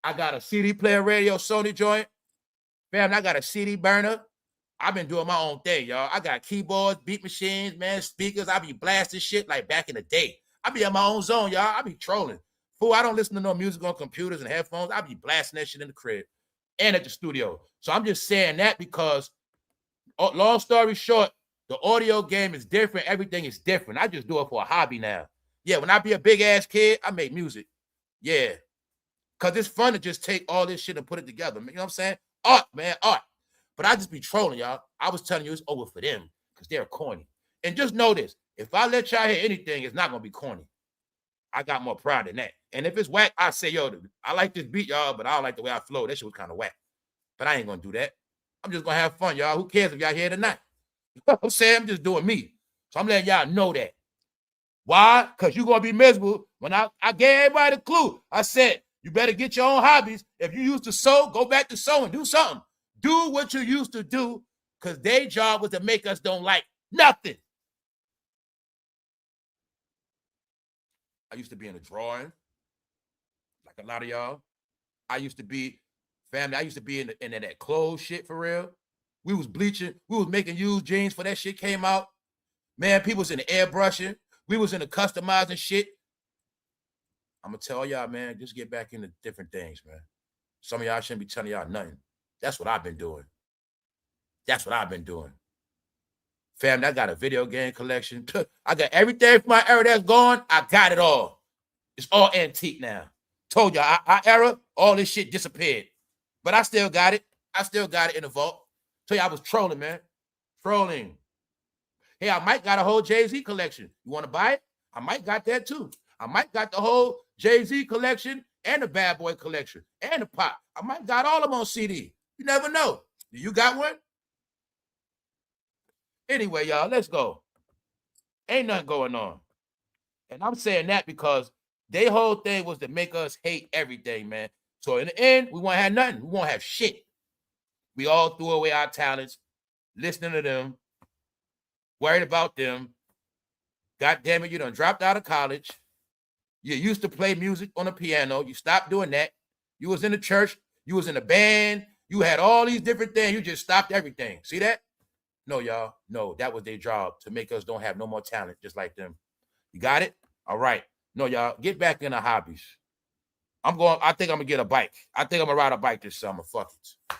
[SPEAKER 1] I got a CD player radio Sony joint. Family, I got a CD burner. I've been doing my own thing, y'all. I got keyboards, beat machines, man, speakers. I be blasting shit like back in the day. I be in my own zone, y'all. I be trolling. Fool, I don't listen to no music on computers and headphones. I be blasting that shit in the crib and at the studio. So I'm just saying that because, long story short, the audio game is different. Everything is different. I just do it for a hobby now. Yeah, when I be a big-ass kid, I make music. Yeah. Because it's fun to just take all this shit and put it together. You know what I'm saying? Art, man, art. But I just be trolling, y'all. I was telling you it's over for them because they're corny. And just know this. If I let y'all hear anything, it's not going to be corny. I got more pride than that. And if it's whack, I say, yo, I like this beat, y'all, but I don't like the way I flow. That shit was kind of whack. But I ain't going to do that. I'm just going to have fun, y'all. Who cares if y'all here tonight? You know what I'm saying? I'm just doing me. So I'm letting y'all know that. Why? Because you're going to be miserable. When I gave everybody the clue, I said, you better get your own hobbies. If you used to sew, go back to sewing. Do something. Do what you used to do because their job was to make us don't like nothing. I used to be in a drawing, like a lot of y'all. I used to be, family, I used to be in that clothes shit for real. We was bleaching. We was making used jeans for that shit came out. Man, people was in the airbrushing. We was in the customizing shit. I'm going to tell y'all, man, just get back into different things, man. Some of y'all shouldn't be telling y'all nothing. That's what I've been doing. That's what I've been doing. Family, I got a video game collection. I got everything from my era that's gone. I got it all. It's all antique now. Told y'all, our era, all this shit disappeared. But I still got it. I still got it in the vault. Tell you I was trolling, man. Trolling. Hey, I might got a whole Jay-Z collection. You want to buy it? I might got that too. I might got the whole Jay-Z collection and the Bad Boy collection and the Pop. I might got all of them on CD. You never know. Do you got one? Anyway, y'all, let's go. Ain't nothing going on. And I'm saying that because their whole thing was to make us hate everything, man. So in the end, we won't have nothing. We won't have shit. We all threw away our talents, listening to them, worried about them. God damn it, you done dropped out of college. You used to play music on the piano. You stopped doing that. You was in the church. You was in a band. You had all these different things. You just stopped everything. See that? No, y'all. No, that was their job to make us don't have no more talent just like them. You got it? All right. No, y'all. Get back into hobbies. I think I'm going to get a bike. I think I'm going to ride a bike this summer. Fuck it.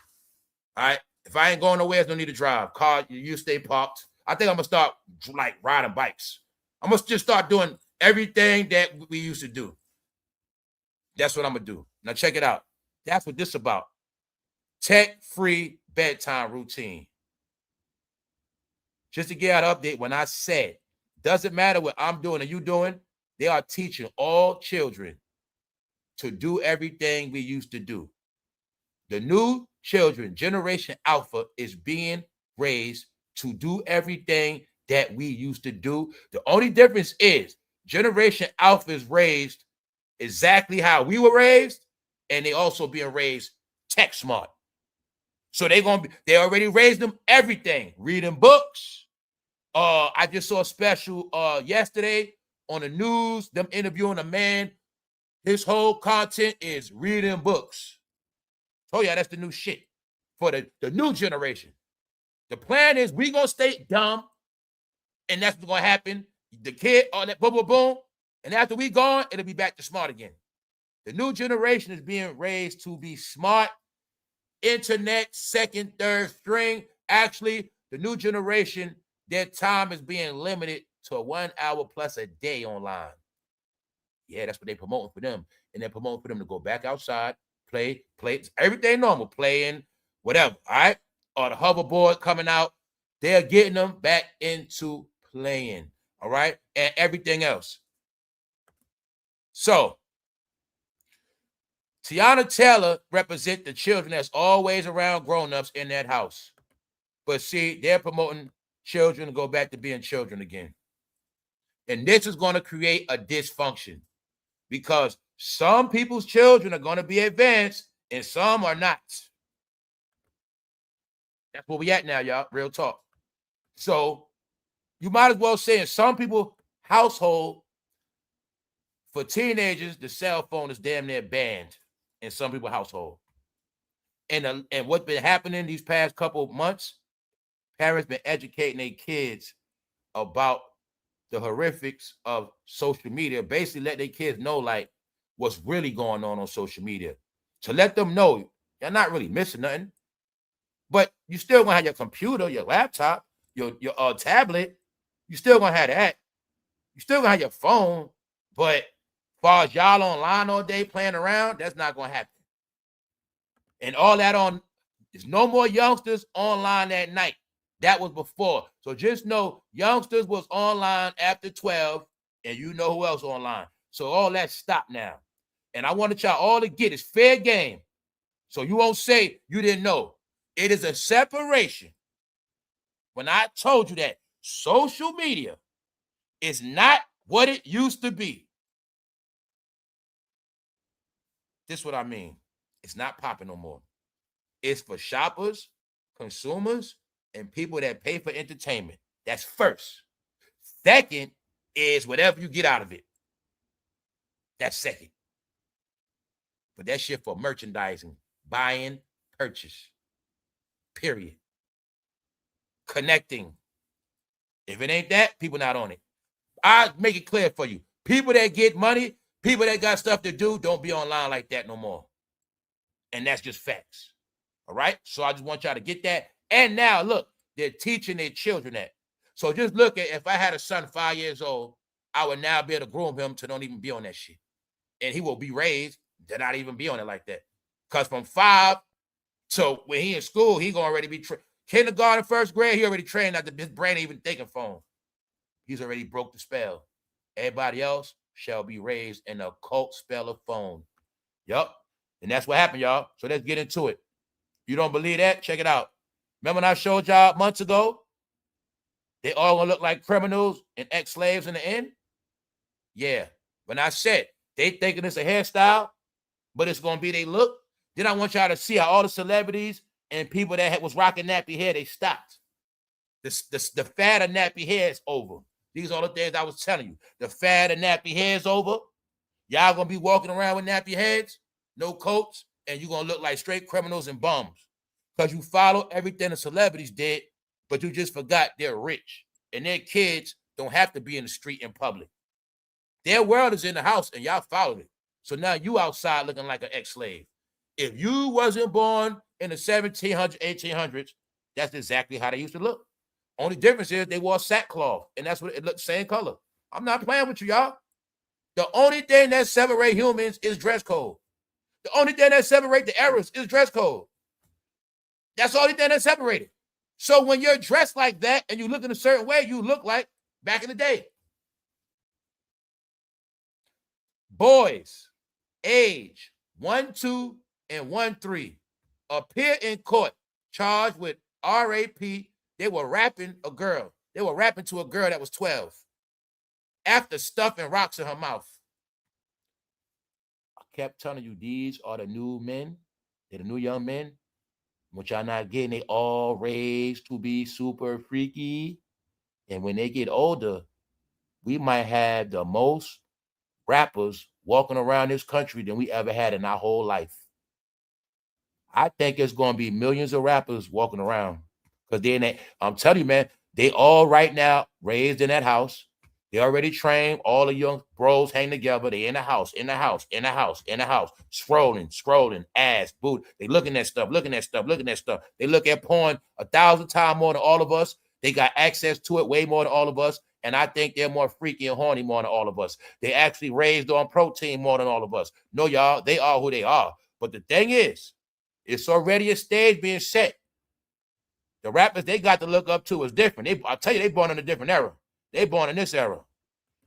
[SPEAKER 1] All right? If I ain't going nowhere, there's no need to drive. Car, you stay parked. I think I'm going to start, like, riding bikes. I'm going to just start doing everything that we used to do. That's what I'm going to do. Now, check it out. That's what this is about. tech-free bedtime routine. Just to get an update, when I said, doesn't matter what I'm doing or you doing, they are teaching all children to do everything we used to do. The new children, Generation Alpha, is being raised to do everything that we used to do. The only difference is Generation Alpha is raised exactly how we were raised, and they also being raised tech smart. So they already raised them everything, reading books. I just saw a special yesterday on the news, them interviewing a man. His whole content is reading books. Oh yeah, that's the new shit for the new generation. The plan is we gonna stay dumb, and that's what's gonna happen. The kid, all that boom, boom, boom, and after we gone, it'll be back to smart again. The new generation is being raised to be smart, internet, second, third string. Actually, the new generation, their time is being limited to 1 hour plus a day online. Yeah, that's what they're promoting for them. And they're promoting for them to go back outside, play, everything normal, playing, whatever, all right? Or the hoverboard coming out. They're getting them back into playing, all right? And everything else. So, TEYANA represents the children that's always around grown-ups in that house. But see, they're promoting children to go back to being children again. And this is going to create a dysfunction because some people's children are going to be advanced and some are not. That's where we at now, y'all. Real talk. So you might as well say in some people's household, for teenagers, the cell phone is damn near banned in some people's household. And what's been happening these past couple of months, parents been educating their kids about the horrifics of social media, basically let their kids know like what's really going on social media, to let them know you're not really missing nothing, but you still gonna have your computer, your laptop, your tablet, you still gonna have that, you still gonna have your phone, but as far as y'all online all day playing around, that's not gonna happen. And all that there's no more youngsters online at night. That was before. So just know youngsters was online after 12, and you know who else online. So all that stopped now. And I wanted y'all all to get it's fair game. So you won't say you didn't know. It is a separation. When I told you that social media is not what it used to be. This is what I mean. It's not popping no more. It's for shoppers, consumers, and people that pay for entertainment. That's first. Second is whatever you get out of it. That's second. But that shit for merchandising, buying, purchase. Period. Connecting. If it ain't that, people not on it. I make it clear for you. People that get money, people that got stuff to do, don't be online like that no more. And that's just facts. All right? So I just want y'all to get that. And now, look, they're teaching their children that. So just look at, if I had a son 5 years old, I would now be able to groom him to don't even be on that shit. And he will be raised to not even be on it like that. Because from 5 to when he in school, he gonna already be kindergarten, first grade, he already trained that his brain ain't even thinking phone. He's already broke the spell. Everybody else shall be raised in a cult spell of phone. Yup. And that's what happened, y'all. So let's get into it. You don't believe that? Check it out. Remember when I showed y'all months ago? They all gonna look like criminals and ex-slaves in the end? Yeah. When I said they thinking it's a hairstyle, but it's gonna be they look, then I want y'all to see how all the celebrities and people that was rocking nappy hair, they stopped. The fad of nappy hair is over. These are the things I was telling you. The fad of nappy hair is over. Y'all gonna be walking around with nappy heads, no coats, and you're gonna look like straight criminals and bums. Because you follow everything the celebrities did, but you just forgot they're rich. And their kids don't have to be in the street in public. Their world is in the house, and y'all followed it. So now you outside looking like an ex-slave. If you wasn't born in the 1700s, 1800s, that's exactly how they used to look. Only difference is they wore sackcloth, and that's what it looked, same color. I'm not playing with you, y'all. The only thing that separates humans is dress code. The only thing that separates the eras is dress code. That's the only thing that separated. So when you're dressed like that and you look in a certain way, you look like back in the day. Boys, age 1, 2, and 1, 3 appear in court charged with RAP. They were rapping a girl. They were rapping to a girl that was 12 after stuffing rocks in her mouth. I kept telling you, these are the new men. They're the new young men. What y'all not getting, they all raised to be super freaky. And when they get older, we might have the most rappers walking around this country than we ever had in our whole life. I think it's going to be millions of rappers walking around. Because I'm telling you, man, they all right now raised in that house. They already trained. All the young bros hang together. They in the house, scrolling, ass, boot. They looking at stuff. They look at porn 1,000 times more than all of us. They got access to it way more than all of us. And I think they're more freaky and horny more than all of us. They actually raised on protein more than all of us. No, y'all, they are who they are. But the thing is, it's already a stage being set. The rappers they got to look up to is different. I'll tell you, they born in a different era. They born in this era.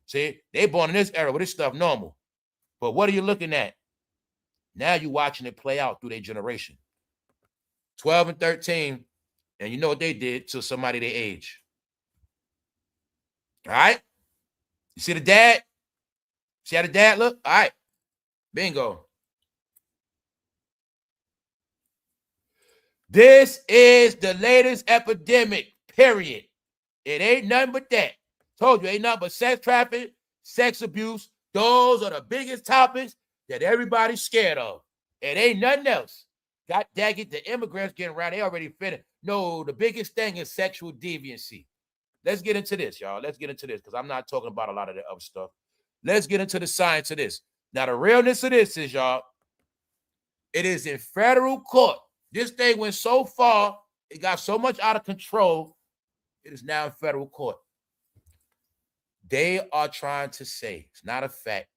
[SPEAKER 1] See, they born in this era where this stuff normal. But what are you looking at? Now you're watching it play out through their generation. 12 and 13, and you know what they did to somebody their age. All right? You see the dad? See how the dad look? All right. Bingo. This is the latest epidemic, period. It ain't nothing but that. Told you, ain't nothing but sex trafficking, sex abuse. Those are the biggest topics that everybody's scared of. It ain't nothing else. God dang it, the immigrants getting around, they already finished. No, the biggest thing is sexual deviancy. Let's get into this, y'all. Let's get into this because I'm not talking about a lot of the other stuff. Let's get into the science of this. Now, the realness of this is, y'all, it is in federal court. This thing went so far, it got so much out of control, it is now in federal court. They are trying to say, it's not a fact,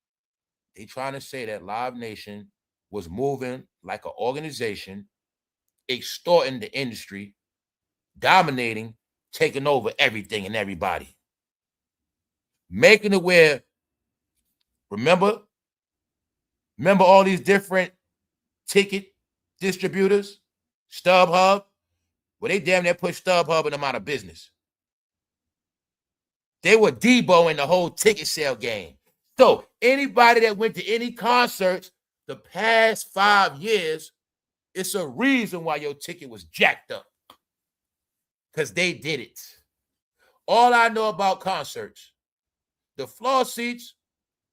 [SPEAKER 1] they're trying to say that Live Nation was moving like an organization, extorting the industry, dominating, taking over everything and everybody. Making it where, remember all these different ticket distributors, StubHub? Well, they damn near put StubHub and them out of business. They were deboing the whole ticket sale game. So anybody that went to any concerts the past 5 years, it's a reason why your ticket was jacked up. Because they did it. All I know about concerts, the floor seats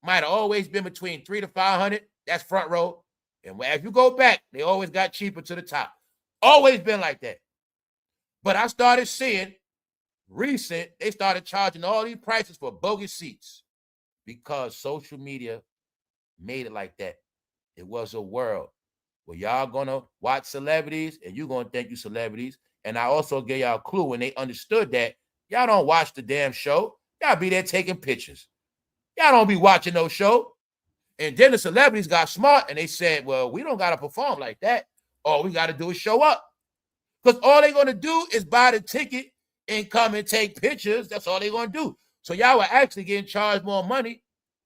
[SPEAKER 1] might have always been between $300 to $500. That's front row. And if you go back, they always got cheaper to the top. Always been like that. But I started seeing they started charging all these prices for bogus seats because social media made it like that. It was a world where y'all gonna watch celebrities and you gonna think you celebrities. And I also gave y'all a clue when they understood that y'all don't watch the damn show. Y'all be there taking pictures. Y'all don't be watching no show. And then the celebrities got smart and they said, well, we don't got to perform like that. All we got to do is show up. Because all they're going to do is buy the ticket and come and take pictures. That's all they're going to do. So y'all were actually getting charged more money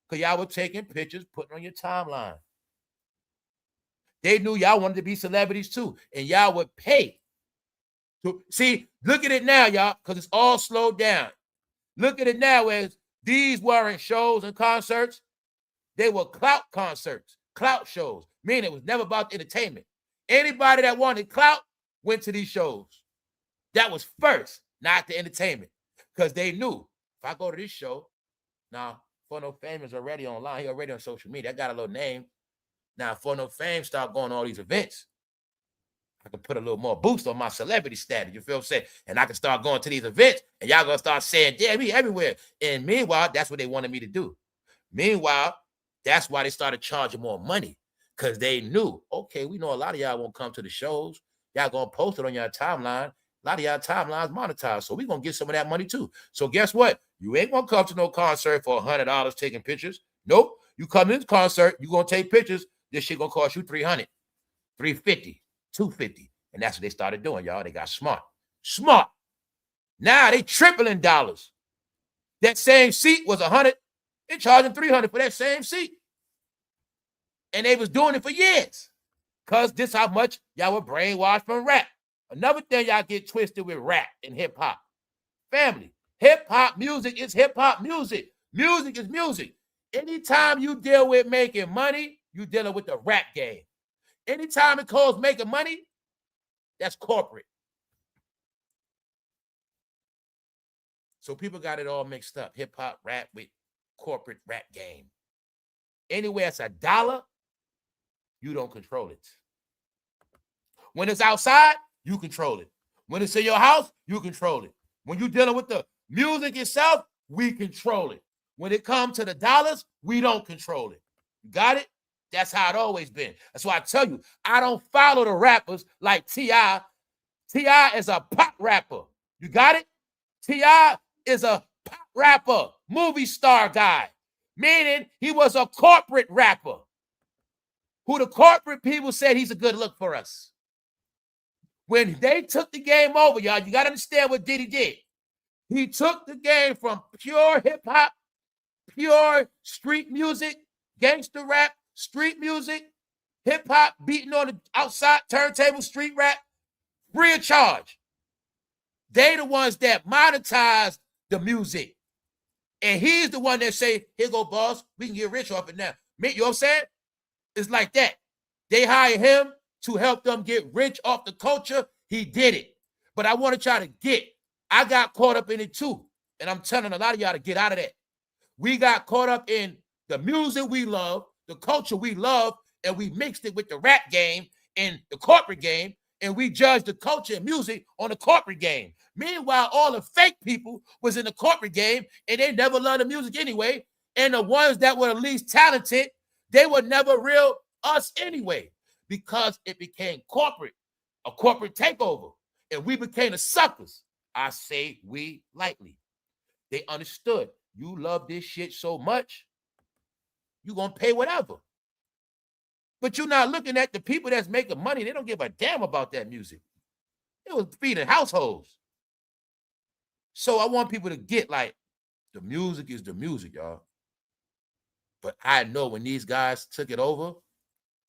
[SPEAKER 1] because y'all were taking pictures, putting on your timeline. They knew y'all wanted to be celebrities too. And y'all would pay. See, look at it now, y'all, because it's all slowed down. Look at it now as these weren't shows and concerts. They were clout concerts, clout shows, meaning it was never about entertainment. Anybody that wanted clout went to these shows. That was first, not the entertainment. Because they knew, if I go to this show, now, For No Fame is already online. He already on social media. I got a little name. Now, For No Fame start going to all these events. I can put a little more boost on my celebrity status, you feel what I'm saying? And I can start going to these events, and y'all going to start saying, damn, he everywhere. And meanwhile, that's what they wanted me to do. Meanwhile, that's why they started charging more money, because they knew, okay, we know a lot of y'all won't come to the shows. Y'all going to post it on your timeline. A lot of y'all timelines monetized, so we're going to get some of that money too. So guess what? You ain't going to come to no concert for $100 taking pictures. Nope. You come to this concert, you're going to take pictures. This shit going to cost you $300, $350, $250. And that's what they started doing, y'all. They got smart. Smart. Now they tripling dollars. That same seat was $100. They're charging $300 for that same seat. And they was doing it for years. Because this how much y'all were brainwashed from rap. Another thing y'all get twisted with rap and hip-hop. Family, hip-hop music is hip-hop music. Music is music. Anytime you deal with making money, you dealing with the rap game. Anytime it calls making money, that's corporate. So people got it all mixed up. Hip-hop, rap with corporate rap game. Anywhere it's $1, you don't control it. When it's outside, you control it. When it's in your house, you control it. When you're dealing with the music itself, we control it. When it comes to the dollars, we don't control it. You got it? That's how it always been. That's why I tell you, I don't follow the rappers like T.I. T.I. is a pop rapper. You got it? T.I. is a pop rapper, movie star guy, meaning he was a corporate rapper who the corporate people said he's a good look for us. When they took the game over, y'all, you got to understand what Diddy did. He took the game from pure hip-hop, pure street music, gangster rap, street music, hip-hop, beating on the outside turntable, street rap, free of charge. They the ones that monetize the music. And he's the one that say, here go, boss, we can get rich off it now. You know what I'm saying? It's like that. They hire him to help them get rich off the culture. He did it. But I want to try to I got caught up in it too. And I'm telling a lot of y'all to get out of that. We got caught up in the music we love, the culture we love, and we mixed it with the rap game and the corporate game, and we judged the culture and music on the corporate game. Meanwhile, all the fake people was in the corporate game, and they never learned the music anyway. And the ones that were the least talented, they were never real us anyway, because it became corporate, a corporate takeover, and we became the suckers. I say we lightly. They understood, you love this shit so much, you're going to pay whatever. But you're not looking at the people that's making money. They don't give a damn about that music. It was feeding households. So I want people to get like, the music is the music, y'all. But I know when these guys took it over,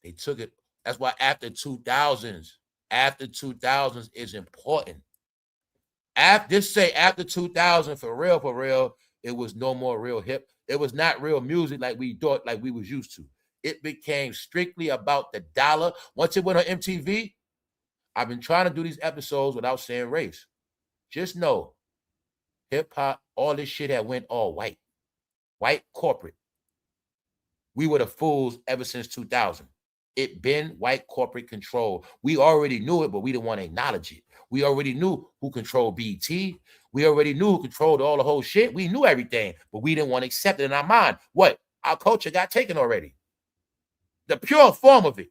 [SPEAKER 1] they took it. That's why after 2000s is important. After 2000, for real, it was no more real hip. It was not real music like we thought, like we was used to. It became strictly about the dollar. Once it went on MTV, I've been trying to do these episodes without saying race. Just know, hip-hop, all this shit had went all white. White corporate. We were the fools ever since 2000. It been white corporate control. We already knew it, but we didn't want to acknowledge it. We already knew who controlled BT. We already knew who controlled all the whole shit. We knew everything, but we didn't want to accept it in our mind. What? Our culture got taken already. The pure form of it.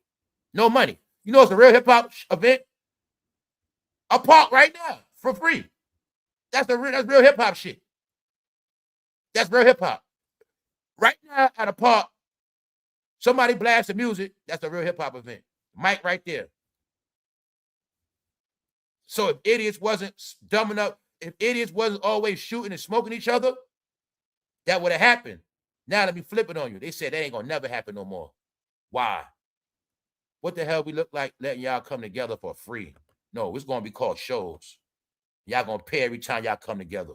[SPEAKER 1] No money. You know it's a real hip-hop event? A park right now for free. That's real hip-hop shit. That's real hip-hop. Right now at a park, somebody blasts the music, that's a real hip-hop event. Mic right there. So if idiots wasn't dumb enough, if idiots wasn't always shooting and smoking each other, that would have happened. Now let me flip it on you. They said that ain't gonna never happen no more. Why? What the hell we look like letting y'all come together for free? No, it's gonna be called shows. Y'all gonna pay every time y'all come together.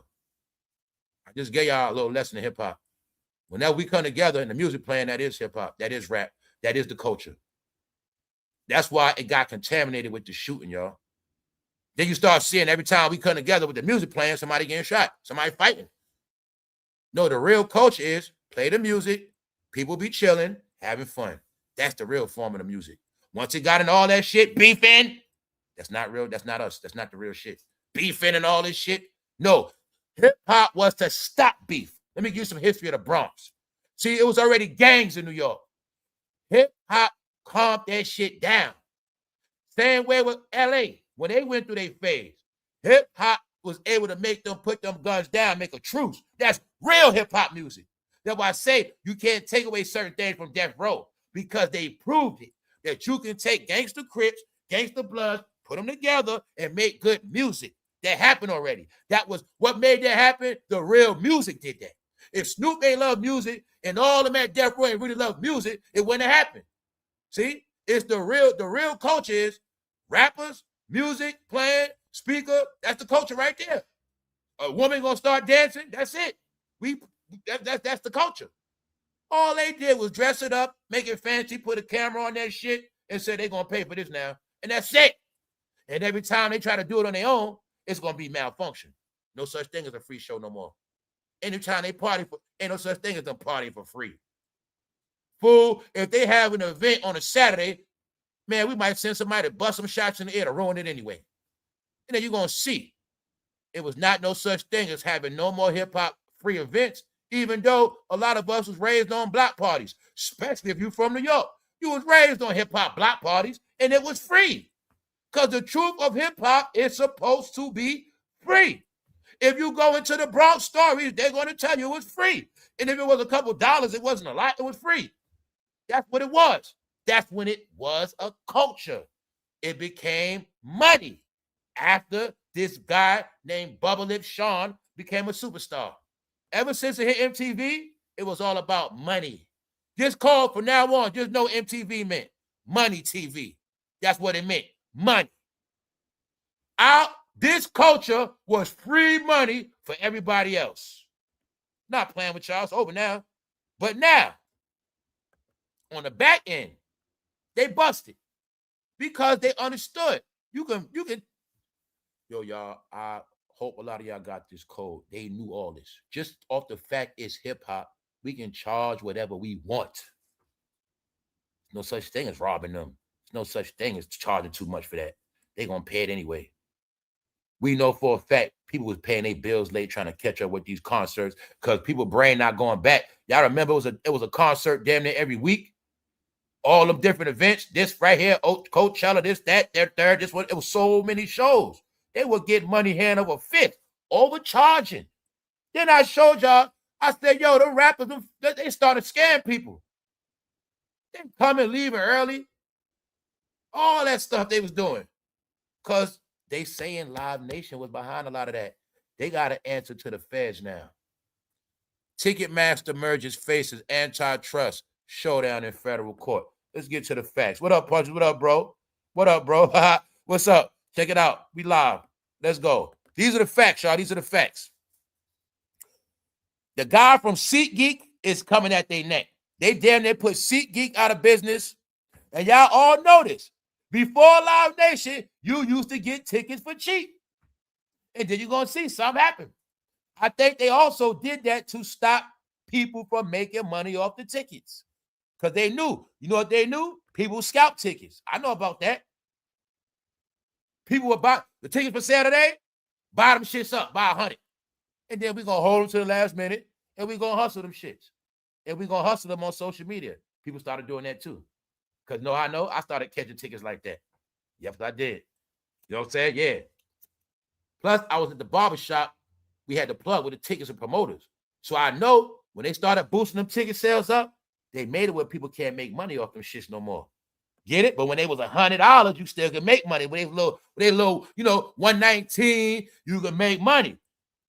[SPEAKER 1] I just gave y'all a little lesson in hip-hop. Whenever we come together and the music playing, that is hip-hop, that is rap, that is the culture. That's why it got contaminated with the shooting, y'all. Then you start seeing every time we come together with the music playing, somebody getting shot, somebody fighting. No, the real culture is play the music, people be chilling, having fun. That's the real form of the music. Once it got in all that shit, beefing, that's not real, that's not us, that's not the real shit. Beefing and all this shit. No, hip-hop was to stop beef. Let me give you some history of the Bronx. See, it was already gangs in New York. Hip-hop calmed that shit down. Same way with LA. When they went through their phase, hip-hop was able to make them put them guns down, make a truce. That's real hip-hop music. That's why I say you can't take away certain things from Death Row, because they proved it, that you can take Gangsta Crips, Gangsta Bloods, put them together and make good music. That happened already. That was what made that happen. The real music did that. If Snoop ain't love music and all of them at Death Row ain't really love music, it wouldn't have happened. See, it's the real culture is rappers, music, playing, speaker. That's the culture right there. A woman gonna start dancing. That's it. That's the culture. All they did was dress it up, make it fancy, put a camera on that shit, and say they're gonna pay for this now, and that's it. And every time they try to do it on their own, it's gonna be malfunction. No such thing as a free show no more. Anytime they party for, ain't no such thing as them party for free. Fool, if they have an event on a Saturday, man, we might send somebody to bust some shots in the air to ruin it anyway. And then you're gonna see it was not no such thing as having no more hip-hop free events, even though a lot of us was raised on block parties, especially if you're from New York. You was raised on hip-hop block parties, and it was free. Because the truth of hip-hop is supposed to be free. If you go into the Bronx stories, they're going to tell you it was free. And if it was a couple dollars, it wasn't a lot, it was free. That's what it was. That's when it was a culture. It became money after this guy named Bubba Lip Sean became a superstar. Ever since it hit MTV, it was all about money. Just call from now on, just know MTV meant money TV. That's what it meant, money. This culture was free money for everybody else. Not playing with y'all, it's over now. But now, on the back end, they busted because they understood. You can. Yo, y'all, I hope a lot of y'all got this code. They knew all this. Just off the fact it's hip-hop, we can charge whatever we want. No such thing as robbing them. There's no such thing as charging too much for that. They're going to pay it anyway. We know for a fact people was paying their bills late trying to catch up with these concerts because people brain not going back. Y'all remember it was a concert damn near every week. All them different events. This right here, Coachella, this, that, that, third, this one. It was so many shows. They would get money hand over fist, overcharging. Then I showed y'all, I said, yo, the rappers, they started scamming people. They come and leaving early. All that stuff they was doing. Because they saying Live Nation was behind a lot of that. They got to answer to the feds now. Ticketmaster merges faces antitrust showdown in federal court. Let's get to the facts. What up, Punches? What up, bro? What up, bro? What's up? Check it out. We live. Let's go. These are the facts, y'all. These are the facts. The guy from SeatGeek is coming at their neck. They damn near put SeatGeek out of business. And y'all all know this. Before Live Nation, you used to get tickets for cheap. And then you're going to see something happen. I think they also did that to stop people from making money off the tickets. Because they knew. You know what they knew? People scalp tickets. I know about that. People would buy the tickets for Saturday, buy them shits up, buy 100. And then we're going to hold them to the last minute, and we're going to hustle them shits. And we're going to hustle them on social media. People started doing that too. Because I started catching tickets like that. Yes, I did. You know what I'm saying? Yeah. Plus, I was at the barbershop. We had to plug with the tickets and promoters. So I know when they started boosting them ticket sales up, they made it where people can't make money off them shits no more. Get it? But when they was $100, you still can make money. When they low, 119, you can make money.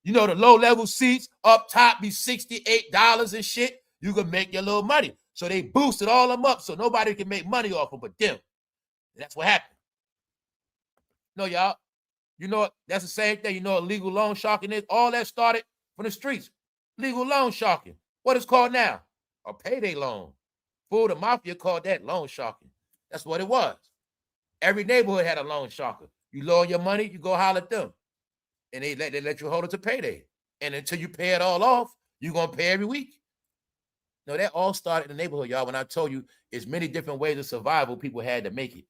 [SPEAKER 1] The low level seats up top be $68 and shit. You can make your little money. So they boosted all them up so nobody can make money off them but them. And that's what happened. No, y'all. That's the same thing. Illegal loan sharking is. All that started from the streets. Legal loan sharking. What is called now? A payday loan. Fool, the mafia called that loan sharking. That's what it was. Every neighborhood had a loan sharker. You loan your money, you go holler at them. And they let you hold it to payday. And until you pay it all off, you're going to pay every week. No, that all started in the neighborhood, y'all. When I told you it's many different ways of survival people had to make it.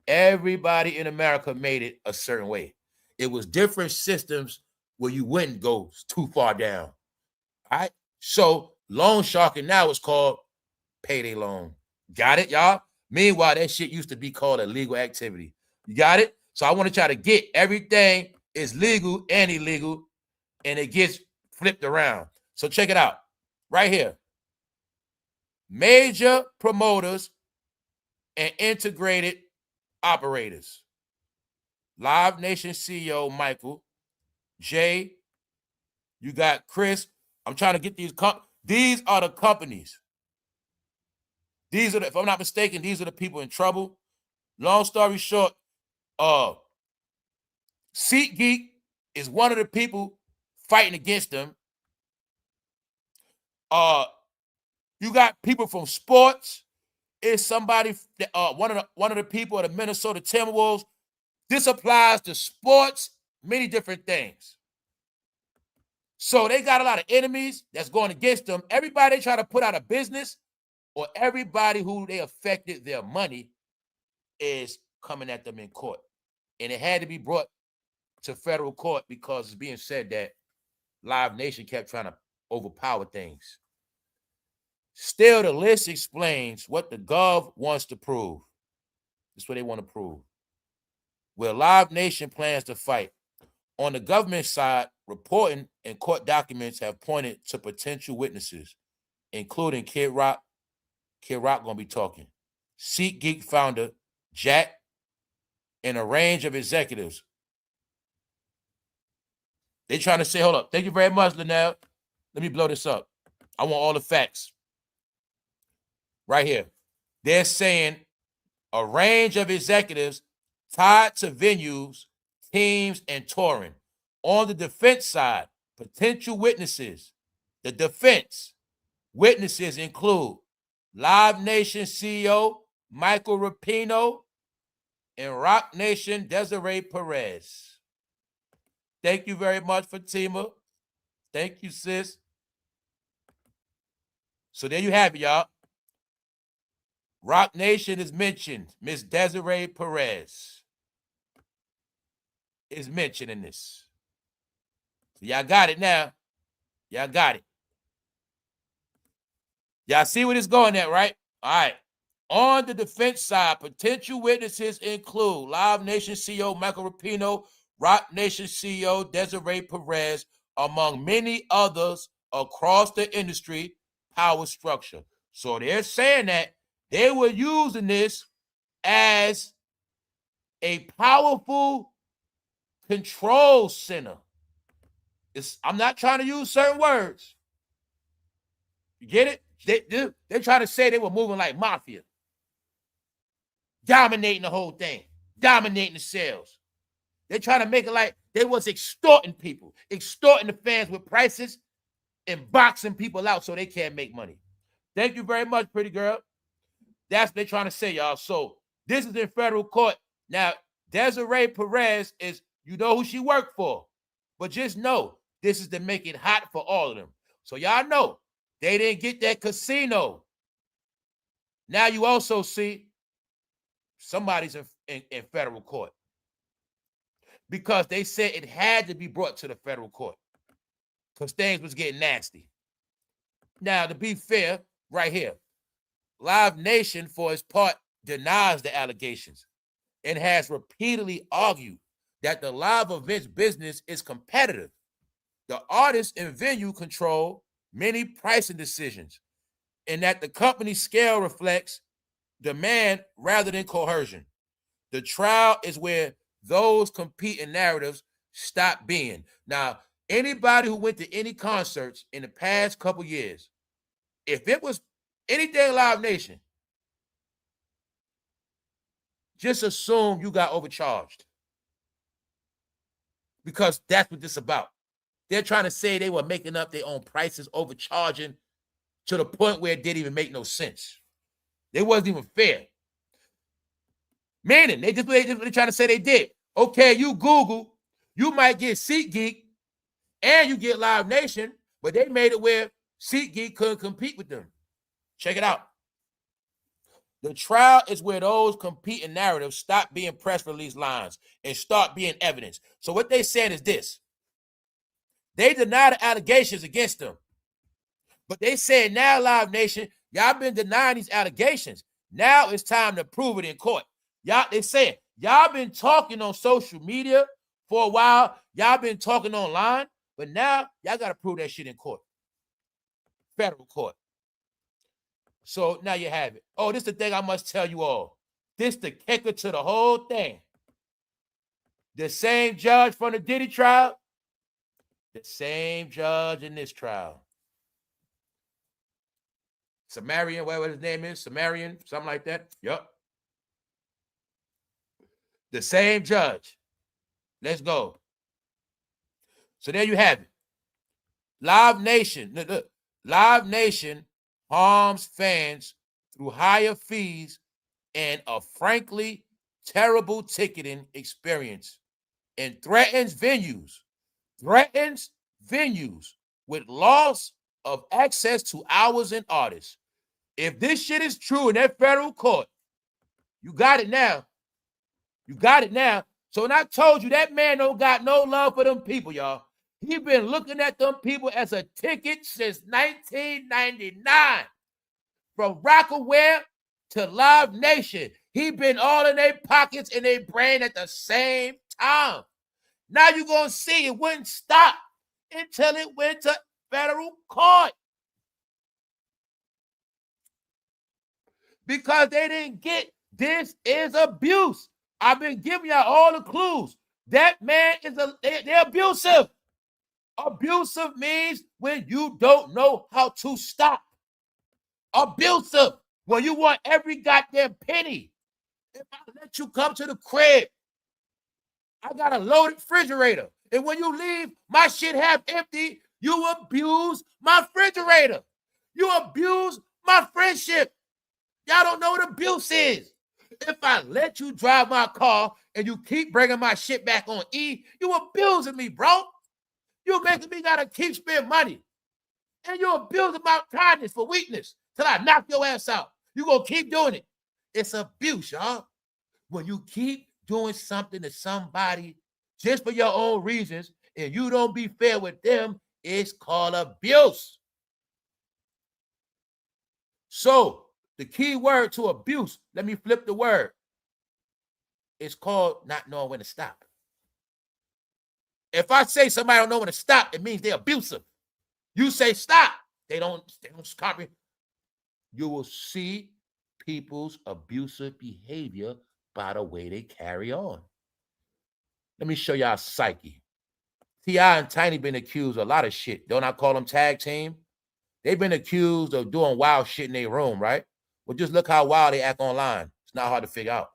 [SPEAKER 1] Everybody in America made it a certain way. It was different systems where you wouldn't go too far down. All right? So loan sharking now is called payday loan. Got it, y'all? Meanwhile, that shit used to be called illegal activity. You got it? So I want to try to get everything is legal and illegal, and it gets flipped around. So check it out. Right here. Major promoters and integrated operators. Live Nation CEO Michael, Jay, you got Chris. I'm trying to get these. These are the companies. These are the, if I'm not mistaken, these are the people in trouble. Long story short, SeatGeek is one of the people fighting against them. You got people from sports. Is somebody one of the people of the Minnesota Timberwolves. This applies to sports, many different things. So they got a lot of enemies that's going against them. Everybody they try to put out of business, or everybody who they affected their money, is coming at them in court. And it had to be brought to federal court because it's being said that Live Nation kept trying to overpower things. Still, the list explains what the Gov wants to prove. That's what they want to prove. Where Live Nation plans to fight. On the government side, reporting and court documents have pointed to potential witnesses, including Kid Rock. Kid Rock gonna be talking. SeatGeek founder Jack and a range of executives. They trying to say, hold up. Thank you very much, Linnell. Let me blow this up. I want all the facts. Right here. They're saying a range of executives tied to venues, teams, and touring. On the defense side, potential witnesses. The defense witnesses include Live Nation CEO Michael Rapino and Rock Nation Desiree Perez. Thank you very much, Fatima. Thank you, sis. So there you have it, y'all. Rock Nation is mentioned. Miss Desiree Perez is mentioned in this. So y'all got it now. Y'all got it. Y'all see where it's going at, right? All right. On the defense side, potential witnesses include Live Nation CEO Michael Rapino, Rock Nation CEO Desiree Perez, among many others across the industry power structure. So they're saying that they were using this as a powerful control center. I'm not trying to use certain words. You get it? They're trying to say they were moving like mafia. Dominating the whole thing. Dominating the sales. They're trying to make it like they was extorting people. Extorting the fans with prices and boxing people out so they can't make money. Thank you very much, pretty girl. That's what they're trying to say, y'all. So this is in federal court. Now, Desiree Perez is, you know who she worked for. But just know, this is to make it hot for all of them. So y'all know, they didn't get that casino. Now you also see somebody's in federal court. Because they said it had to be brought to the federal court. Because things was getting nasty. Now, to be fair, right here, Live Nation, for its part, denies the allegations and has repeatedly argued that the live events business is competitive. The artists and venue control many pricing decisions, and that the company's scale reflects demand rather than coercion. The trial is where those competing narratives stop being. Now, anybody who went to any concerts in the past couple years, if it was anything Live Nation, just assume you got overcharged. Because that's what this is about. They're trying to say they were making up their own prices, overcharging to the point where it didn't even make no sense. It wasn't even fair. Meaning, they're trying to say they did. Okay, you Google, you might get SeatGeek and you get Live Nation, but they made it where SeatGeek couldn't compete with them. Check it out. The trial is where those competing narratives stop being press release lines and start being evidence. So what they said is this. They deny the allegations against them. But they said now, Live Nation, y'all been denying these allegations. Now it's time to prove it in court. Y'all, they said, y'all been talking on social media for a while. Y'all been talking online. But now y'all got to prove that shit in court. Federal court. So now you have it. Oh, this is the thing I must tell you all. This the kicker to the whole thing. The same judge from the Diddy trial, the same judge in this trial. Samarian, whatever his name is, Samarian, something like that. Yup. The same judge. Let's go. So there you have it. Live Nation, look, Live Nation harms fans through higher fees and a frankly terrible ticketing experience, and threatens venues with loss of access to hours and artists. If this shit is true in that federal court, you got it now. You got it now. So when I told you that man don't got no love for them people, y'all. He been looking at them people as a ticket since 1999. From Rockaware to Live Nation. He been all in their pockets and their brain at the same time. Now you're going to see it wouldn't stop until it went to federal court. Because they didn't get this is abuse. I've been giving y'all all the clues. That man is they're abusive. Abusive means when you don't know how to stop. Abusive when you want every goddamn penny. If I let you come to the crib, I got a loaded refrigerator. And when you leave, my shit half empty, you abuse my refrigerator. You abuse my friendship. Y'all don't know what abuse is. If I let you drive my car and you keep bringing my shit back on E, you abusing me, bro. You making me gotta keep spending money. And you abusing my kindness for weakness till I knock your ass out. You gonna keep doing it. It's abuse, y'all. When you keep doing something to somebody just for your own reasons and you don't be fair with them, it's called abuse. So the key word to abuse, let me flip the word. It's called not knowing when to stop. If I say somebody don't know when to stop, it means they're abusive. You say stop, they don't copy. You will see people's abusive behavior by the way they carry on. Let me show y'all psyche. T.I. and Tiny been accused of a lot of shit. Don't I call them tag team? They've been accused of doing wild shit in their room, right? Well, just look how wild they act online. It's not hard to figure out.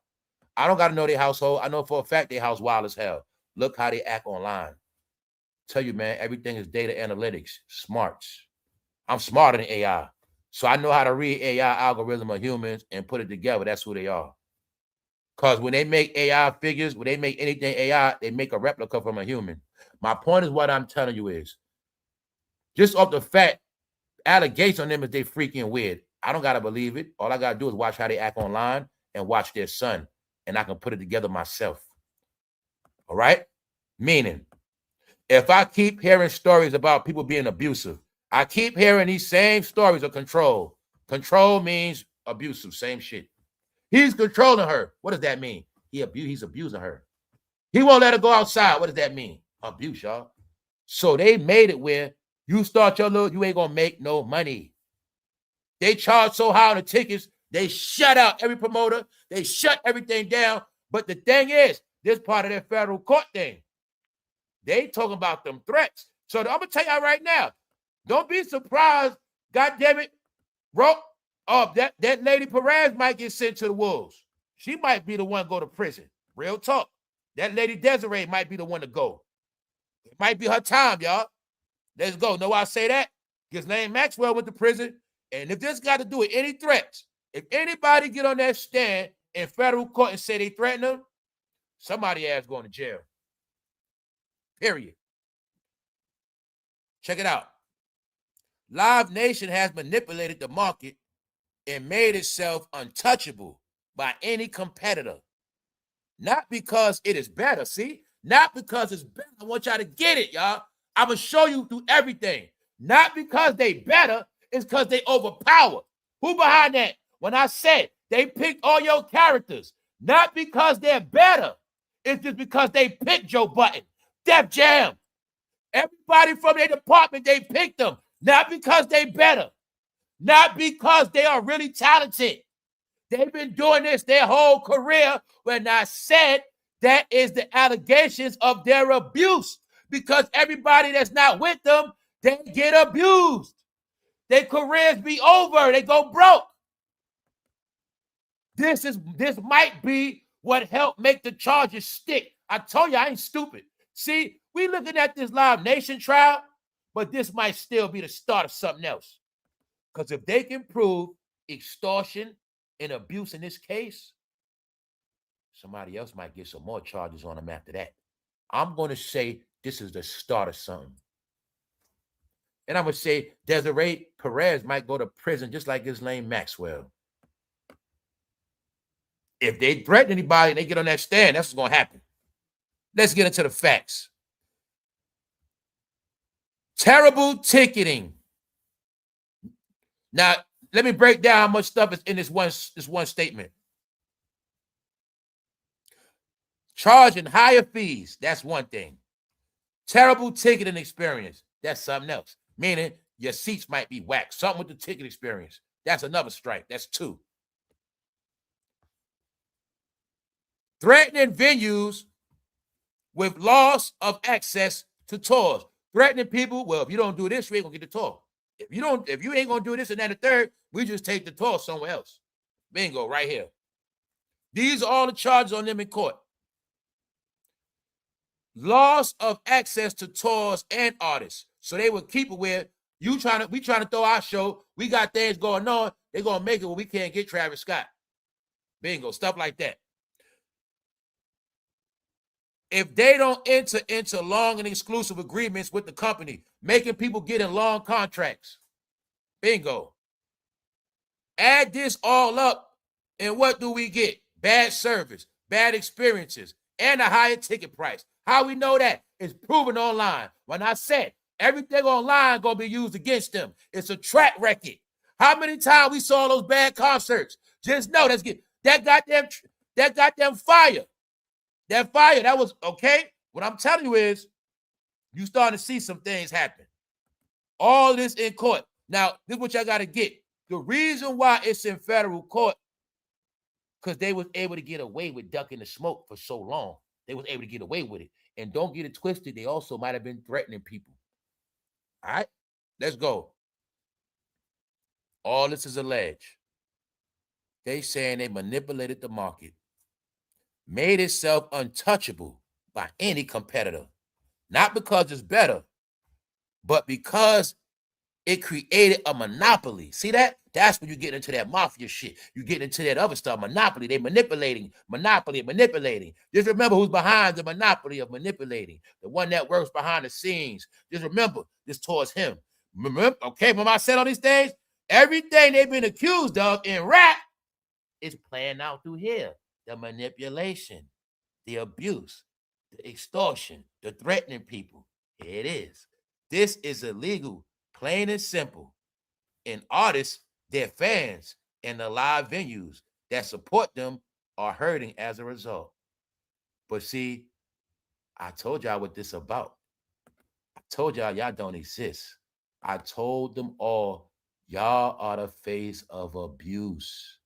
[SPEAKER 1] I don't got to know their household. I know for a fact their house wild as hell. Look how they act online. Tell you, man, everything is data analytics, smarts. I'm smarter than AI. So I know how to read AI algorithm of humans and put it together. That's who they are. Because when they make AI figures, when they make anything AI, they make a replica from a human. My point is what I'm telling you is, just off the fact, allegation on them is they freaking weird. I don't got to believe it. All I got to do is watch how they act online and watch their son. And I can put it together myself. All right? Meaning, if I keep hearing stories about people being abusive, I keep hearing these same stories of control. Control means abusive, same shit. He's controlling her. What does that mean? He's abusing her. He won't let her go outside. What does that mean? Abuse, y'all. So they made it where you start your little, you ain't gonna make no money. They charge so high on the tickets, they shut out every promoter, they shut everything down. But the thing is, this part of their federal court thing. They talking about them threats. So I'm gonna tell y'all right now, don't be surprised, God damn it, that lady Perez might get sent to the wolves. She might be the one to go to prison. Real talk. That lady Desiree might be the one to go. It might be her time, y'all. Let's go. Know why I say that? Because Ghislaine Maxwell went to prison. And if this got to do with any threats, if anybody get on that stand in federal court and say they threaten them, somebody ass going to jail. Period. Check it out. Live Nation has manipulated the market and made itself untouchable by any competitor. Not because it is better, see? Not because it's better. I want y'all to get it, y'all. I'm going to show you through everything. Not because they better, it's because they overpower. Who behind that? When I said they picked all your characters, not because they're better, it's just because they picked Joe Button, Def Jam. Everybody from their department, they picked them. Not because they better. Not because they are really talented. They've been doing this their whole career. When I said That is the allegations of their abuse, because everybody that's not with them, they get abused. Their careers be over. They go broke. This might be what helped make the charges stick. I told you I ain't stupid. See, we looking at this Live Nation trial, but this might still be the start of something else. Because if they can prove extortion and abuse in this case, somebody else might get some more charges on them after that. I'm going to say this is the start of something. And I'm going to say Desiree Perez might go to prison just like Ghislaine Maxwell. If they threaten anybody and they get on that stand, that's what's going to happen. Let's get into the facts. Terrible ticketing. Now, let me break down how much stuff is in this one statement. Charging higher fees, that's one thing. Terrible ticketing experience, that's something else. Meaning your seats might be whacked. Something with the ticket experience. That's another strike. That's two. Threatening venues with loss of access to tours. Threatening people, well, if you don't do this, you ain't gonna get the tour. If you ain't gonna do this and that and the third, we just take the tour somewhere else. Bingo, right here. These are all the charges on them in court. Loss of access to tours and artists. So they would keep it where we trying to throw our show. We got things going on. They're gonna make it where we can't get Travis Scott. Bingo, stuff like that. If they don't enter into long and exclusive agreements with the company, making people get in long contracts. Bingo. Add this all up, and what do we get? Bad service, bad experiences, and a higher ticket price. How we know that? It's proven online. When I said everything online gonna be used against them. It's a track record. How many times we saw those bad concerts? Just know that goddamn fire. That fire, that was okay. What I'm telling you is, you starting to see some things happen. All this in court. Now, this is what y'all got to get. The reason why it's in federal court, because they was able to get away with ducking the smoke for so long. They was able to get away with it. And don't get it twisted, they also might have been threatening people. All right, let's go. All this is alleged. They saying they manipulated the market, made itself untouchable by any competitor. Not because it's better, but because it created a monopoly. See that? That's when you get into that mafia shit. You get into that other stuff, monopoly. They manipulating. Just remember who's behind the monopoly of manipulating. The one that works behind the scenes. Just remember this towards him. Remember, okay, when I said all these things, everything they've been accused of in rap is playing out through here. The manipulation, the abuse, the extortion, the threatening people. Here it is. This is illegal, plain and simple. And artists, their fans, and the live venues that support them are hurting as a result. But see, I told y'all what this about. I told y'all don't exist. I told them all, y'all are the face of abuse.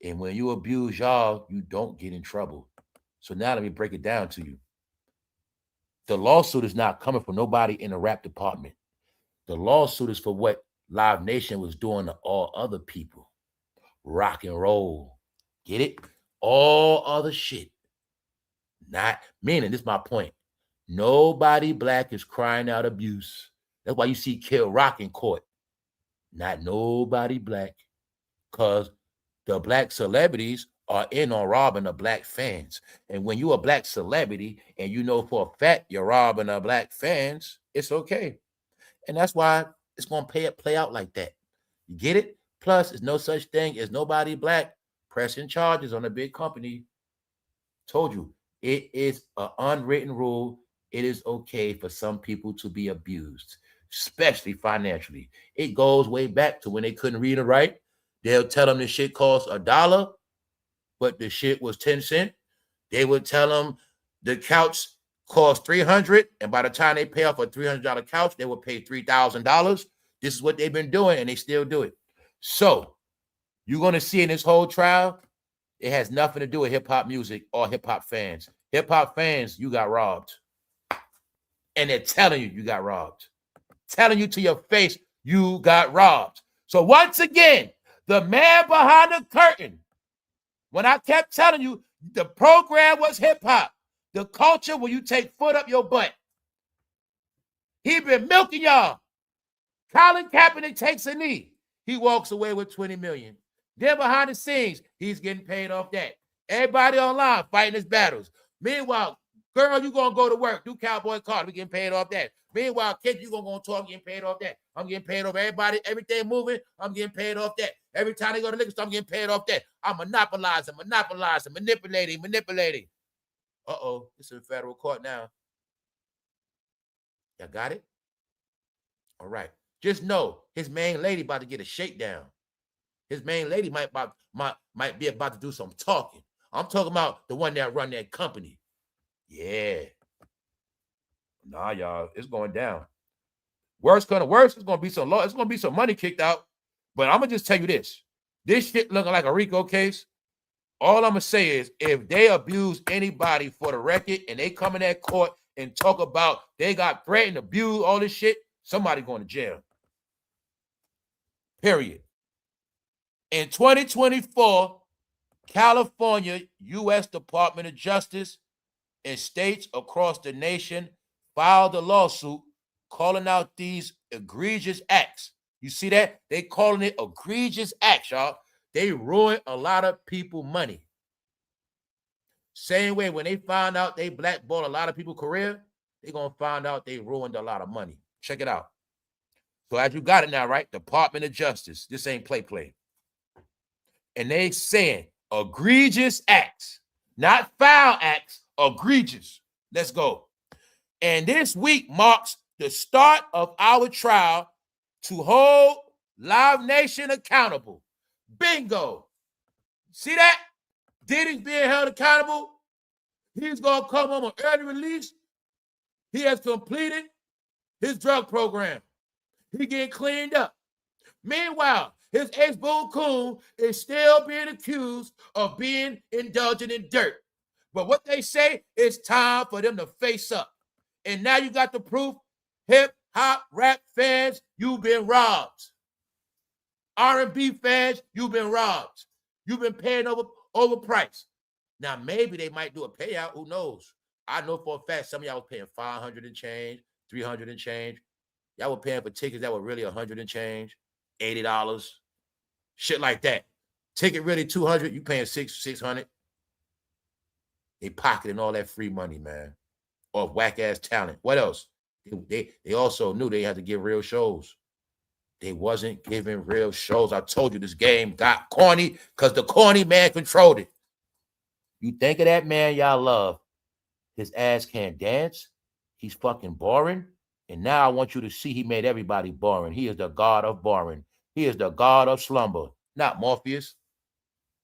[SPEAKER 1] And when you abuse y'all, you don't get in trouble. So now let me break it down to you. The lawsuit is not coming from nobody in the rap department. The lawsuit is for what Live Nation was doing to all other people. Rock and roll. Get it? All other shit. Not, meaning, this is my point. Nobody black is crying out abuse. That's why you see Kid Rock in court. Not nobody black. Because the black celebrities are in on robbing the black fans. And when you're a black celebrity and you know for a fact you're robbing the black fans, it's okay. And that's why it's going to play out like that. You get it? Plus, there's no such thing as nobody black pressing charges on a big company. Told you, it is an unwritten rule. It is okay for some people to be abused, especially financially. It goes way back to when they couldn't read or write. They'll tell them this shit costs $1, but the shit was 10 cents. They would tell them the couch cost $300, and by the time they pay off a $300 couch, they will pay $3,000. This is what they've been doing, and they still do it. So you're going to see in this whole trial, it has nothing to do with hip-hop music or hip-hop fans. Hip-hop fans, you got robbed. And they're telling you got robbed. Telling you to your face, you got robbed. So once again, the man behind the curtain, when I kept telling you the program was hip-hop, the culture where you take foot up your butt. He been milking y'all. Colin Kaepernick takes a knee. He walks away with $20 million. Then behind the scenes, he's getting paid off that. Everybody online fighting his battles. Meanwhile, girl, you gonna go to work, do cowboy card, we getting paid off that. Meanwhile, kid, you gonna go talk, I'm getting paid off that. I'm getting paid off everybody, everything moving, I'm getting paid off that. Every time they go to liquor store, I'm getting paid off that. I'm monopolizing, manipulating. Uh-oh, it's in federal court now. Y'all got it? All right. Just know his main lady about to get a shakedown. His main lady might be about to do some talking. I'm talking about the one that run that company. Yeah. Nah, y'all, it's going down. Worst kind of worse, it's gonna be some law. It's gonna be some money kicked out. But I'm gonna just tell you this: this shit looking like a RICO case. All I'm gonna say is, if they abuse anybody for the record and they come in that court and talk about they got threatened, abused, all this shit, somebody going to jail. Period. In 2024, California U.S. Department of Justice and states across the nation filed a lawsuit calling out these egregious acts. You see that? They calling it egregious acts, y'all. They ruined a lot of people money. Same way when they found out they blackballed a lot of people's career, they're going to find out they ruined a lot of money. Check it out. So as you got it now, right? Department of Justice. This ain't play. And they saying egregious acts, not foul acts, egregious. Let's go. And this week marks the start of our trial to hold Live Nation accountable. Bingo. See that? Diddy's being held accountable. He's going to come home on early release. He has completed his drug program. He getting cleaned up. Meanwhile, his ex-boo Coon is still being accused of being indulgent in dirt. But what they say, it's time for them to face up. And now you got the proof. Hip-hop rap fans, you've been robbed. R&B fans, you've been robbed. You've been paying overpriced. Now, maybe they might do a payout. Who knows? I know for a fact some of y'all was paying $500 and change, $300 and change. Y'all were paying for tickets that were really $100 and change, $80, shit like that. Ticket really $200, you paying $600. They pocketing all that free money, man, or whack-ass talent. What else? They also knew they had to give real shows. They wasn't giving real shows. I told you this game got corny because the corny man controlled it. You think of that man y'all love. His ass can't dance. He's fucking boring. And now I want you to see he made everybody boring. He is the god of boring. He is the god of slumber. Not Morpheus.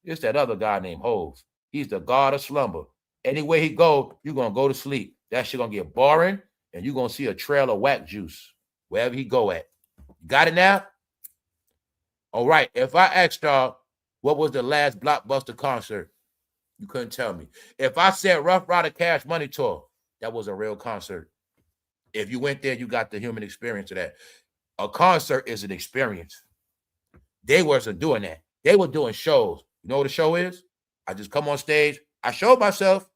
[SPEAKER 1] It's that other guy named Hove. He's the god of slumber. Anywhere he go, you're going to go to sleep. That shit going to get boring, and you're going to see a trail of whack juice wherever he go at. Got it now? All right. If I asked y'all, what was the last Blockbuster concert? You couldn't tell me. If I said Rough Rider Cash Money Tour, that was a real concert. If you went there, you got the human experience of that. A concert is an experience. They wasn't doing that. They were doing shows. You know what a show is? I just come on stage. I showed myself.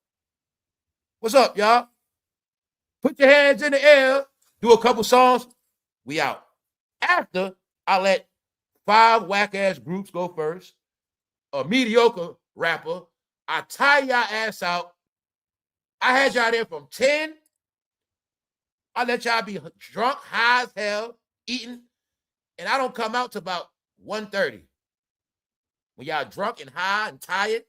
[SPEAKER 1] What's up, y'all? Put your hands in the air. Do a couple songs. We out. After, I let 5 whack-ass groups go first. A mediocre rapper. I tie y'all ass out. I had y'all there from 10. I let y'all be drunk, high as hell, eating. And I don't come out till about 1:30. When y'all drunk and high and tired,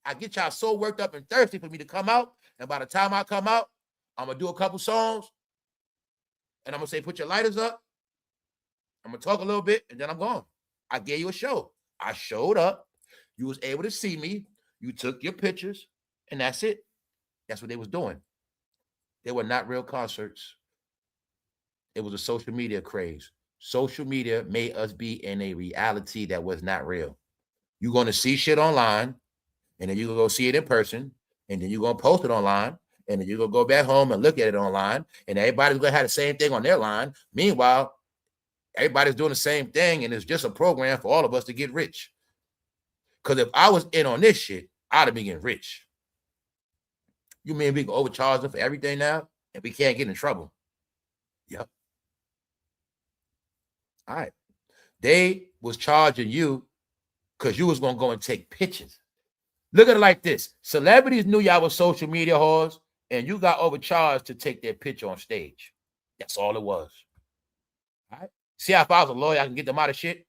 [SPEAKER 1] I get y'all so worked up and thirsty for me to come out. And by the time I come out, I'm going to do a couple songs. And I'm going to say, put your lighters up. I'm going to talk a little bit, and then I'm gone. I gave you a show. I showed up. You was able to see me. You took your pictures, and that's it. That's what they was doing. They were not real concerts. It was a social media craze. Social media made us be in a reality that was not real. You're going to see shit online, and then you're going to go see it in person, and then you're going to post it online, and then you're going to go back home and look at it online, and everybody's going to have the same thing on their line. Meanwhile, everybody's doing the same thing, and it's just a program for all of us to get rich. Because if I was in on this shit, I'd have been getting rich. You mean we can overcharge them for everything now, and we can't get in trouble? Yep. All right. They was charging you because you was going to go and take pictures. Look at it like this. Celebrities knew y'all was social media whores, and you got overcharged to take their picture on stage. That's all it was. All right. See how if I was a lawyer, I can get them out of shit?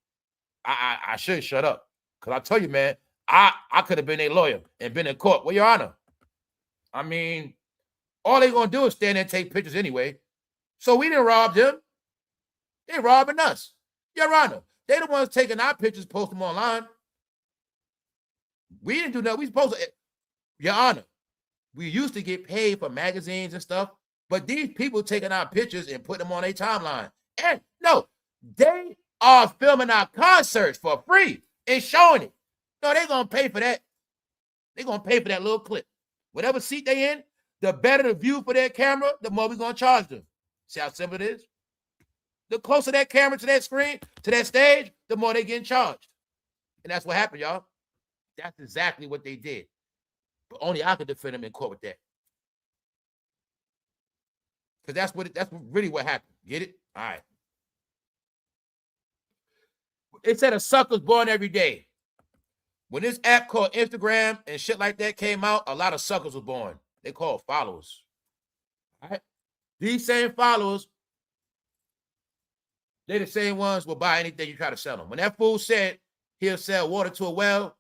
[SPEAKER 1] I should shut up. Because I tell you, man, I could have been a lawyer and been in court. Well, Your Honor, I mean, all they going to do is stand there and take pictures anyway. So we didn't rob them. They robbing us. Your Honor, they the ones taking our pictures, post them online. We didn't do nothing. We supposed to, Your Honor, we used to get paid for magazines and stuff, but these people taking our pictures and putting them on their timeline. And no, they are filming our concerts for free and showing it. No, they're going to pay for that. They're going to pay for that little clip. Whatever seat they in, the better the view for their camera, the more we're going to charge them. See how simple it is? The closer that camera to that screen, to that stage, the more they getting charged. And that's what happened, y'all. That's exactly what they did. But only I could defend them in court with that. Because that's really what happened. Get it? All right. It said a sucker's born every day. When this app called Instagram and shit like that came out, a lot of suckers were born. They called followers. All right? These same followers, they the same ones will buy anything you try to sell them. When that fool said he'll sell water to a well,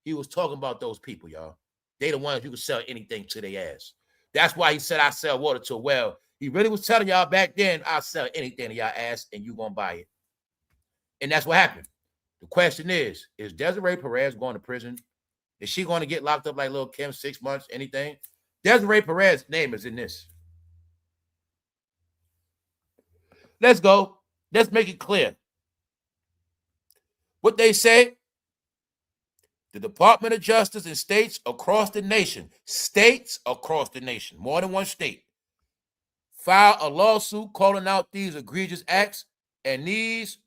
[SPEAKER 1] he was talking about those people, y'all. They the ones you can sell anything to their ass. That's why he said I sell water to a well. He really was telling y'all back then, I'll sell anything to y'all ass and you gonna buy it. And that's what happened. The question is Desiree Perez going to prison? Is she going to get locked up like Lil Kim, 6 months, anything? Desiree Perez's name is in this. Let's go. Let's make it clear. What they say, the Department of Justice in states across the nation, more than one state, file a lawsuit calling out these egregious acts, and this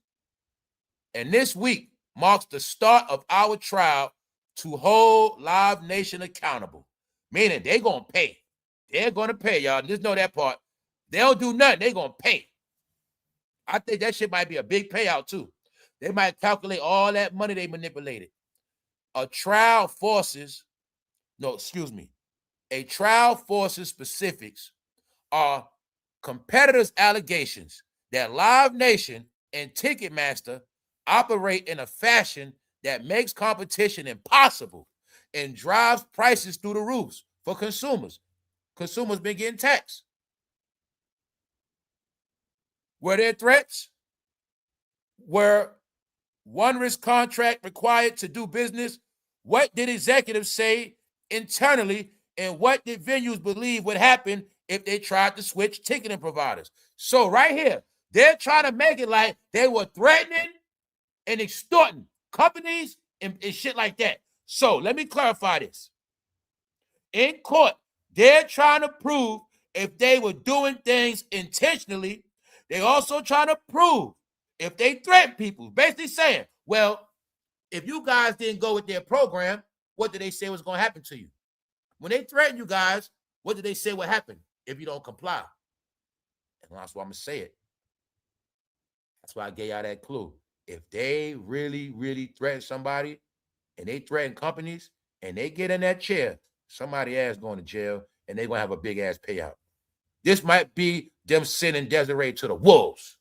[SPEAKER 1] week marks the start of our trial to hold Live Nation accountable. Meaning they're going to pay. They're going to pay, y'all. Just know that part. They don't do nothing. They're going to pay. I think that shit might be a big payout, too. They might calculate all that money they manipulated. A trial forces specifics are competitors' allegations that Live Nation and Ticketmaster operate in a fashion that makes competition impossible and drives prices through the roofs for consumers. Consumers been getting taxed. Were there threats? Were one risk contract required to do business? What did executives say internally, and what did venues believe would happen if they tried to switch ticketing providers? So right here, they're trying to make it like they were threatening and extorting companies and shit like that. So let me clarify this. In court, they're trying to prove if they were doing things intentionally. They also trying to prove if they threaten people. Basically saying, well, if you guys didn't go with their program, what did they say was going to happen to you? When they threaten you guys, what did they say would happen if you don't comply? And that's why I'm going to say it. That's why I gave y'all that clue. If they really, really threaten somebody and they threaten companies and they get in that chair, somebody ass going to jail and they're going to have a big ass payout. This might be them sending Desiree to the wolves.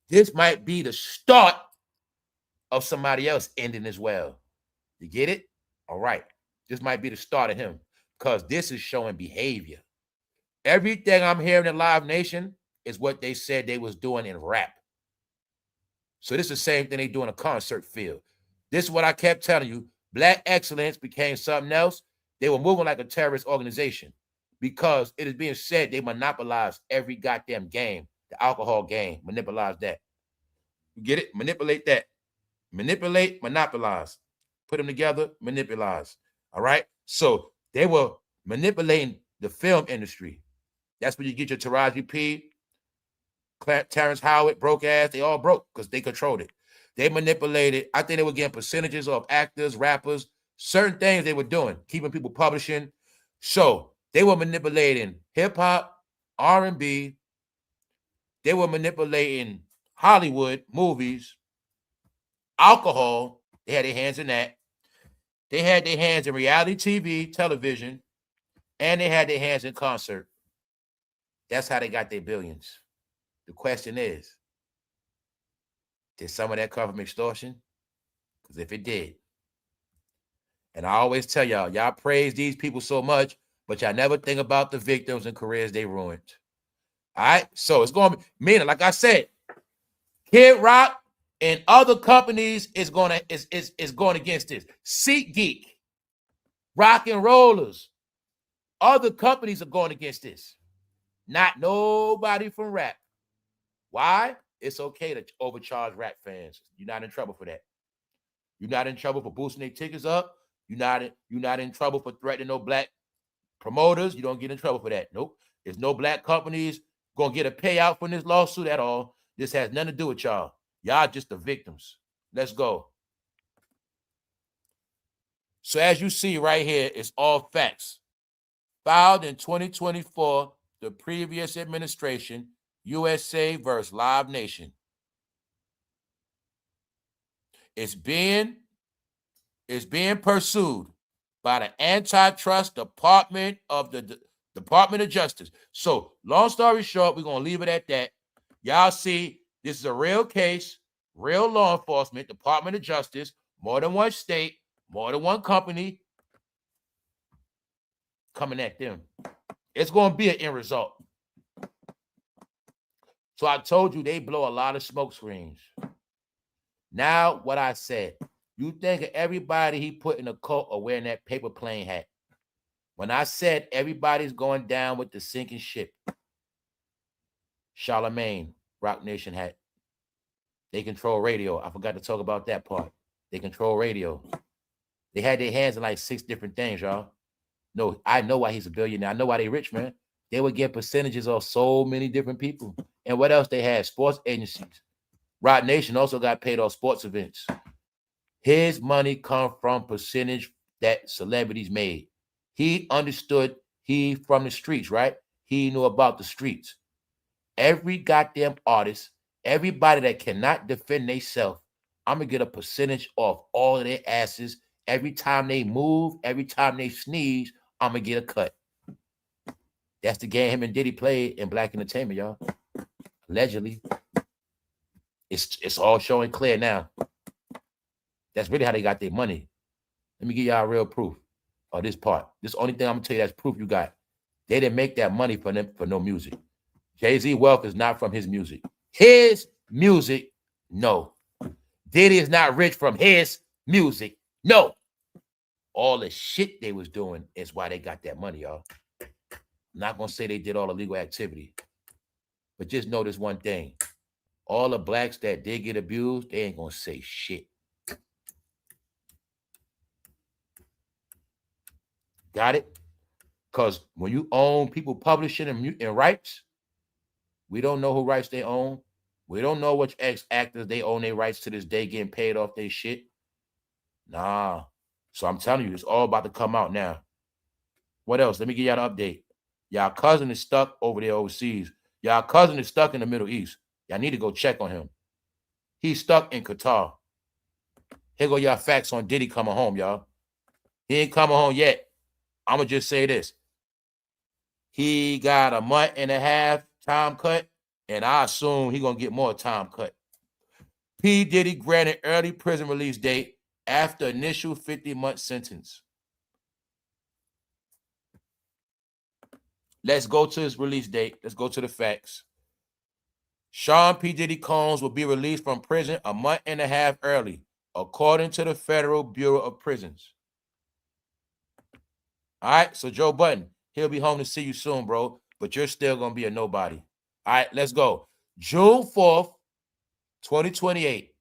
[SPEAKER 1] This might be the start of somebody else ending as well. You get it? All right. This might be the start of him because this is showing behavior. Everything I'm hearing in Live Nation is what they said they was doing in rap. So this is the same thing they do in a concert field. This is what I kept telling you. Black excellence became something else. They were moving like a terrorist organization because it is being said they monopolized every goddamn game, the alcohol game, monopolize that. You get it? Manipulate that. Manipulate, monopolize. Put them together, monopolize. All right? So they were manipulating the film industry. That's where you get your Taraji P, Terrence Howard, broke ass. They all broke because they controlled it. They manipulated. I think they were getting percentages of actors, rappers, certain things they were doing, keeping people publishing. So they were manipulating hip hop, R&B. They were manipulating Hollywood movies, alcohol. They had their hands in that. They had their hands in reality TV, television, and they had their hands in concert. That's how they got their billions. The question is, did some of that come from extortion? Because if it did, and I always tell y'all praise these people so much, but y'all never think about the victims and careers they ruined. All right, so it's going to be, meaning, like I said, Kid Rock and other companies is going against this. SeatGeek, Rock and Rollers, other companies are going against this. Not nobody from rap. Why? It's okay to overcharge rap fans. You're not in trouble for that. You're not in trouble for boosting their tickets up. You're not in trouble for threatening no black promoters. You don't get in trouble for that. Nope. There's no black companies gonna get a payout from this lawsuit at all. This has nothing to do with y'all. Y'all just the victims. Let's go. So as you see right here, it's all facts. Filed in 2024, the previous administration, USA versus Live Nation. It's being pursued by the Antitrust Department of the Department of Justice. So, long story short, we're going to leave it at that. Y'all see, this is a real case, real law enforcement, Department of Justice, more than one state, more than one company coming at them. It's going to be an end result. So I told you they blow a lot of smoke screens. Now, what I said, you think of everybody he put in a cult or wearing that paper plane hat. When I said everybody's going down with the sinking ship, Charlemagne, Rock Nation hat. They control radio. I forgot to talk about that part. They control radio. They had their hands in like 6 different things, y'all. No, I know why he's a billionaire. I know why they rich, man. They would get percentages of so many different people. And what else they had? Sports agencies. Rock Nation also got paid off sports events. His money come from percentage that celebrities made. He understood he from the streets, right? He knew about the streets. Every goddamn artist, everybody that cannot defend themselves, I'm going to get a percentage off all of their asses. Every time they move, every time they sneeze, I'm going to get a cut. That's the game him and Diddy played in Black Entertainment, y'all. Allegedly. It's all showing clear now. That's really how they got their money. Let me give y'all real proof of this part. This is the only thing I'm going to tell you that's proof you got. They didn't make that money for them for no music. Jay-Z wealth is not from his music. His music, no. Diddy is not rich from his music, no. All the shit they was doing is why they got that money, y'all. I'm not going to say they did all the legal activity. But just notice one thing. All the blacks that did get abused, they ain't going to say shit. Got it? Because when you own people publishing and rights, we don't know who rights they own. We don't know which ex-actors they own their rights to this day getting paid off their shit. Nah. So I'm telling you, it's all about to come out now. What else? Let me give y'all an update. Y'all cousin is stuck over there overseas. Y'all cousin is stuck in the Middle East. Y'all need to go check on him. He's stuck in Qatar. Here go y'all facts on Diddy coming home, y'all. He ain't coming home yet. I'm going to just say this. He got a month and a half time cut, and I assume he's going to get more time cut. P. Diddy granted early prison release date after initial 50-month sentence. Let's go to his release date. Let's go to the facts. Sean P. Diddy Combs will be released from prison a month and a half early, according to the Federal Bureau of Prisons. All right, so Joe Budden, he'll be home to see you soon, bro, but you're still going to be a nobody. All right, let's go. June 4th, 2028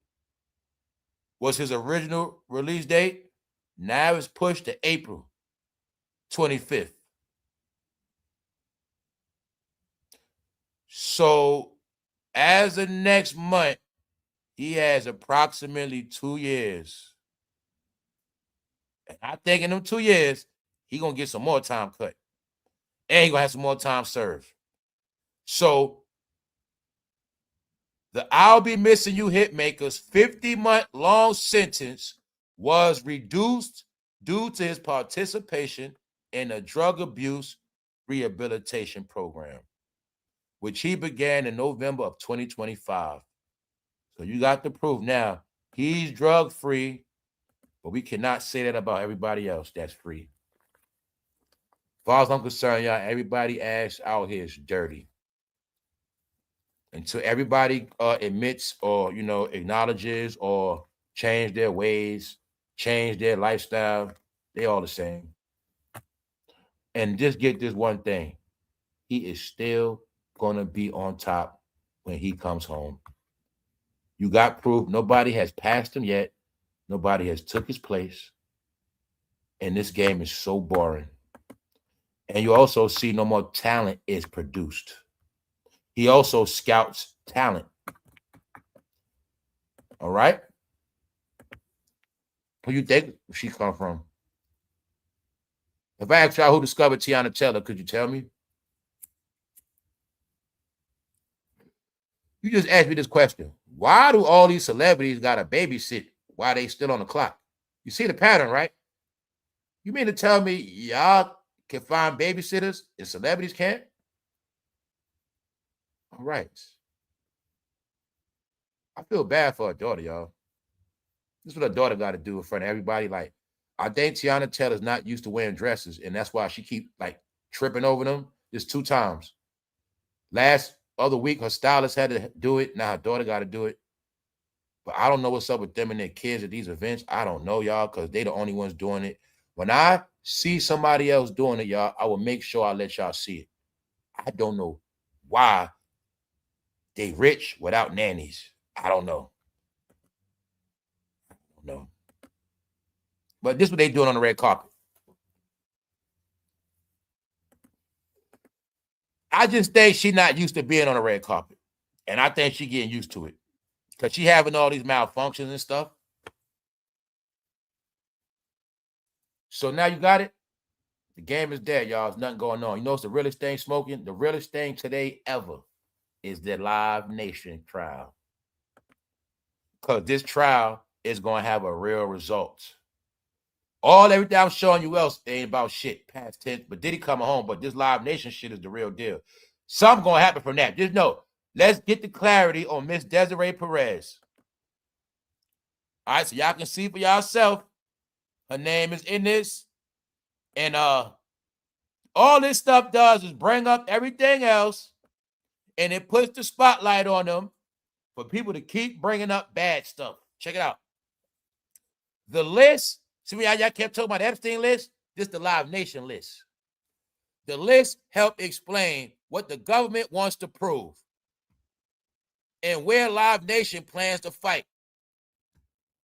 [SPEAKER 1] was his original release date. Now it's pushed to April 25th. So as of next month, he has approximately 2 years. And I think in them 2 years, he gonna get some more time cut. And he gonna have some more time served. So the I'll Be Missing You hitmaker's 50-month-long sentence was reduced due to his participation in a drug abuse rehabilitation program, which he began in November of 2025. So you got the proof now. He's drug-free, but we cannot say that about everybody else that's free. As far as I'm concerned, y'all, everybody ass out here is dirty. Until everybody admits or, acknowledges or change their ways, change their lifestyle, they all the same. And just get this one thing. He is still going to be on top when he comes home. You got proof. Nobody has passed him yet. Nobody has took his place. And this game is so boring. And you also see no more talent is produced. He also scouts talent. All right? Who you think she come from? If I asked y'all who discovered TEYANA, could you tell me? You just asked me this question. Why do all these celebrities got to babysit while they still on the clock? You see the pattern, right? You mean to tell me y'all can find babysitters and celebrities can't? All right. I feel bad for her daughter, y'all. This is what her daughter got to do in front of everybody. Like, I think TEYANA is not used to wearing dresses, and that's why she keep tripping over them. Just 2 times. Last other week, her stylist had to do it. Now her daughter got to do it. But I don't know what's up with them and their kids at these events. I don't know, y'all, because they the only ones doing it. When I see somebody else doing it, y'all, I will make sure I let y'all see it. I don't know why they rich without nannies. I don't know. No. But this is what they doing on the red carpet. I just think she's not used to being on the red carpet. And I think she getting used to it. Because she having all these malfunctions and stuff. So now you got it. The game is dead, y'all. There's nothing going on. You know what's the realest thing smoking? The realest thing today ever is the Live Nation trial. Because this trial is going to have a real result. Everything I'm showing you else ain't about shit, past tense, but Diddy coming home, but this Live Nation shit is the real deal. Something going to happen from that. Just know, let's get the clarity on Miss Desiree Perez. All right, so y'all can see for yourself. Her name is in this. And all this stuff does is bring up everything else, and it puts the spotlight on them for people to keep bringing up bad stuff. Check it out. The list, see how y'all kept talking about the Epstein list? This is the Live Nation list. The list helped explain what the government wants to prove and where Live Nation plans to fight.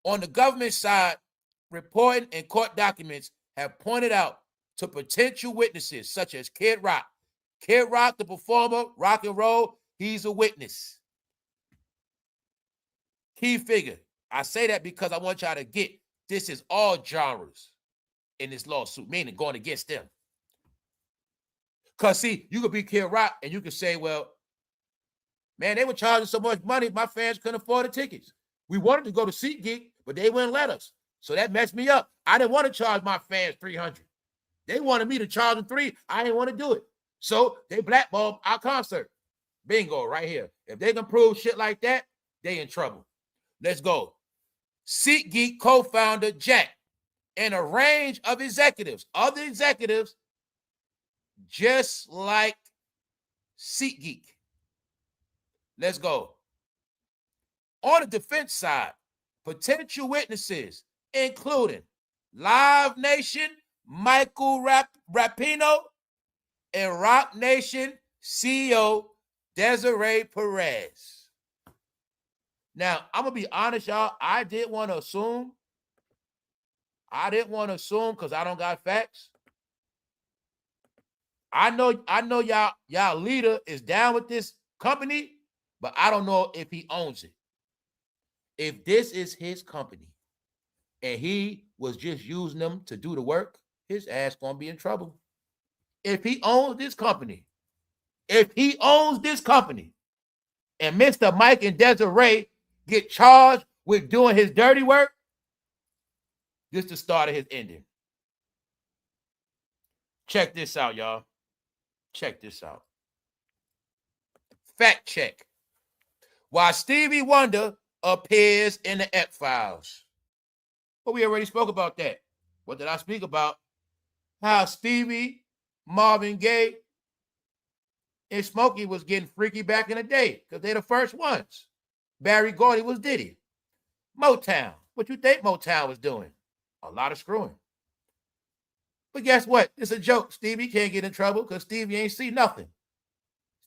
[SPEAKER 1] On the government side, reporting and court documents have pointed out to potential witnesses such as Kid Rock. Kid Rock, the performer, rock and roll, he's a witness. Key figure. I say that because I want y'all to get this is all genres in this lawsuit, meaning going against them. Because, see, you could be Kid Rock and you could say, well, man, they were charging so much money, my fans couldn't afford the tickets. We wanted to go to SeatGeek, but they wouldn't let us. So that messed me up. I didn't want to charge my fans $300. They wanted me to charge them $300. I didn't want to do it. So they blackballed our concert. Bingo, right here. If they can prove shit like that, they in trouble. Let's go. SeatGeek co-founder Jack and a range of executives, other executives, just like SeatGeek. Let's go. On the defense side, potential witnesses, including Live Nation, Michael Rapino, and Rock Nation CEO Desiree Perez. Now, I'm going to be honest, y'all. I didn't want to assume because I don't got facts. I know y'all leader is down with this company, but I don't know if he owns it. If this is his company and he was just using them to do the work, his ass gonna be in trouble. If he owns this company, and Mr. Mike and Desiree get charged with doing his dirty work, this is the start of his ending. Check this out, y'all. Check this out. Fact check. Why Stevie Wonder appears in the X-Files. Well, we already spoke about that. What did I speak about? How Stevie, Marvin Gaye, and Smokey was getting freaky back in the day because they're the first ones. Barry Gordy was Diddy. Motown. What you think Motown was doing? A lot of screwing. But guess what? It's a joke. Stevie can't get in trouble because Stevie ain't see nothing.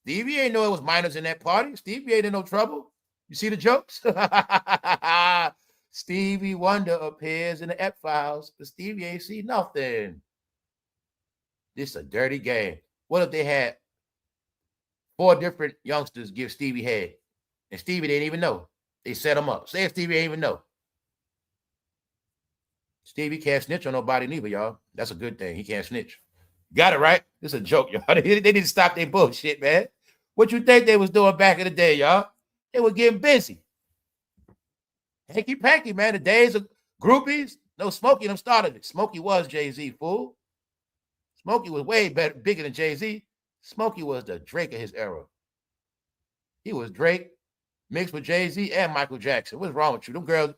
[SPEAKER 1] Stevie ain't know it was minors in that party. Stevie ain't in no trouble. You see the jokes? Stevie Wonder appears in the X-Files, but Stevie ain't see nothing. This is a dirty game. What if they had 4 different youngsters give Stevie head, and Stevie didn't even know? They set him up. Say Stevie didn't even know. Stevie can't snitch on nobody neither, y'all. That's a good thing. He can't snitch. Got it right? This is a joke, y'all. They need to stop their bullshit, man. What you think they was doing back in the day, y'all? They were getting busy. Hanky panky, man. The days of groupies. No, Smokey them started it. Smokey was Jay-Z, fool. Smokey was way better, bigger than Jay-Z. Smokey was the Drake of his era. He was Drake mixed with Jay-Z and Michael Jackson. What's wrong with you? Them girls,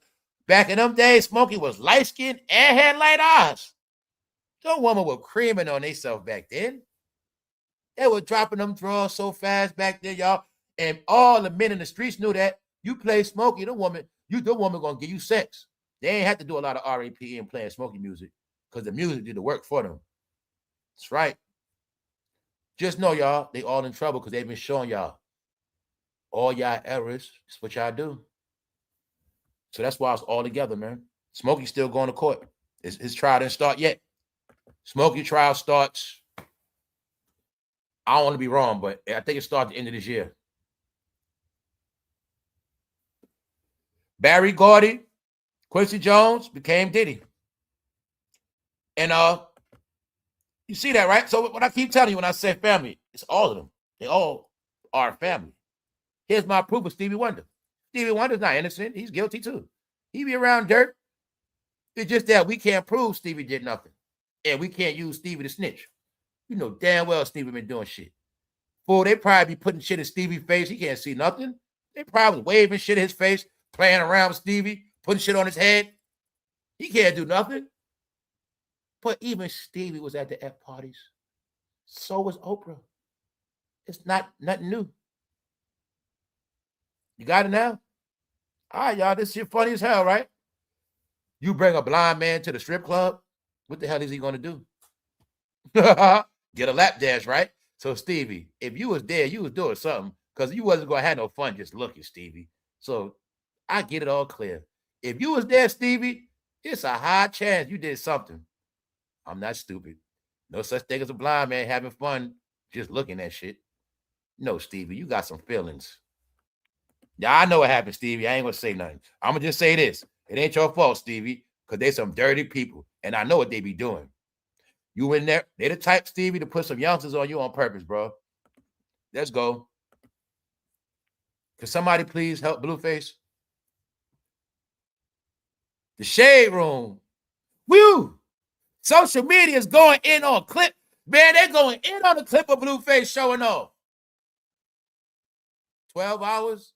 [SPEAKER 1] back in them days, Smokey was light-skinned and had light eyes. Some women were creaming on themselves back then. They were dropping them drawers so fast back then, y'all. And all the men in the streets knew that. You play Smokey, the woman gonna give you sex. They ain't have to do a lot of R.A.P. and playing Smokey music because the music did the work for them. That's right. Just know, y'all, they all in trouble because they've been showing y'all all y'all errors. That's what y'all do. So that's why it's all together, man. Smokey's still going to court. His trial didn't start yet. Smokey trial starts, I don't want to be wrong, but I think it starts at the end of this year. Barry Gordy, Quincy Jones became Diddy. And you see that, right? So what I keep telling you when I say family, it's all of them. They all are family. Here's my proof of Stevie Wonder. Stevie Wonder's not innocent. He's guilty too. He be around dirt. It's just that we can't prove Stevie did nothing. And we can't use Stevie to snitch. You know damn well Stevie been doing shit. Fool, they probably be putting shit in Stevie's face. He can't see nothing. They probably waving shit in his face, playing around with Stevie, putting shit on his head. He can't do nothing. But even Stevie was at the F parties. So was Oprah. It's nothing new. You got it now? All right, y'all, this shit funny as hell, right? You bring a blind man to the strip club, what the hell is he going to do? Get a lap dance, right? So, Stevie, if you was there, you was doing something because you wasn't going to have no fun just looking, Stevie. So, I get it all clear. If you was there, Stevie, it's a high chance you did something. I'm not stupid. No such thing as a blind man having fun just looking at shit. No, Stevie, you got some feelings. Yeah, I know what happened, Stevie. I ain't going to say nothing. I'm going to just say this. It ain't your fault, Stevie, because they some dirty people, and I know what they be doing. You in there, they the type, Stevie, to put some youngsters on you on purpose, bro. Let's go. Can somebody please help Blueface? The Shade Room. Woo! Social media is going in on clip. Man, they're going in on the clip of Blueface showing off. 12 hours,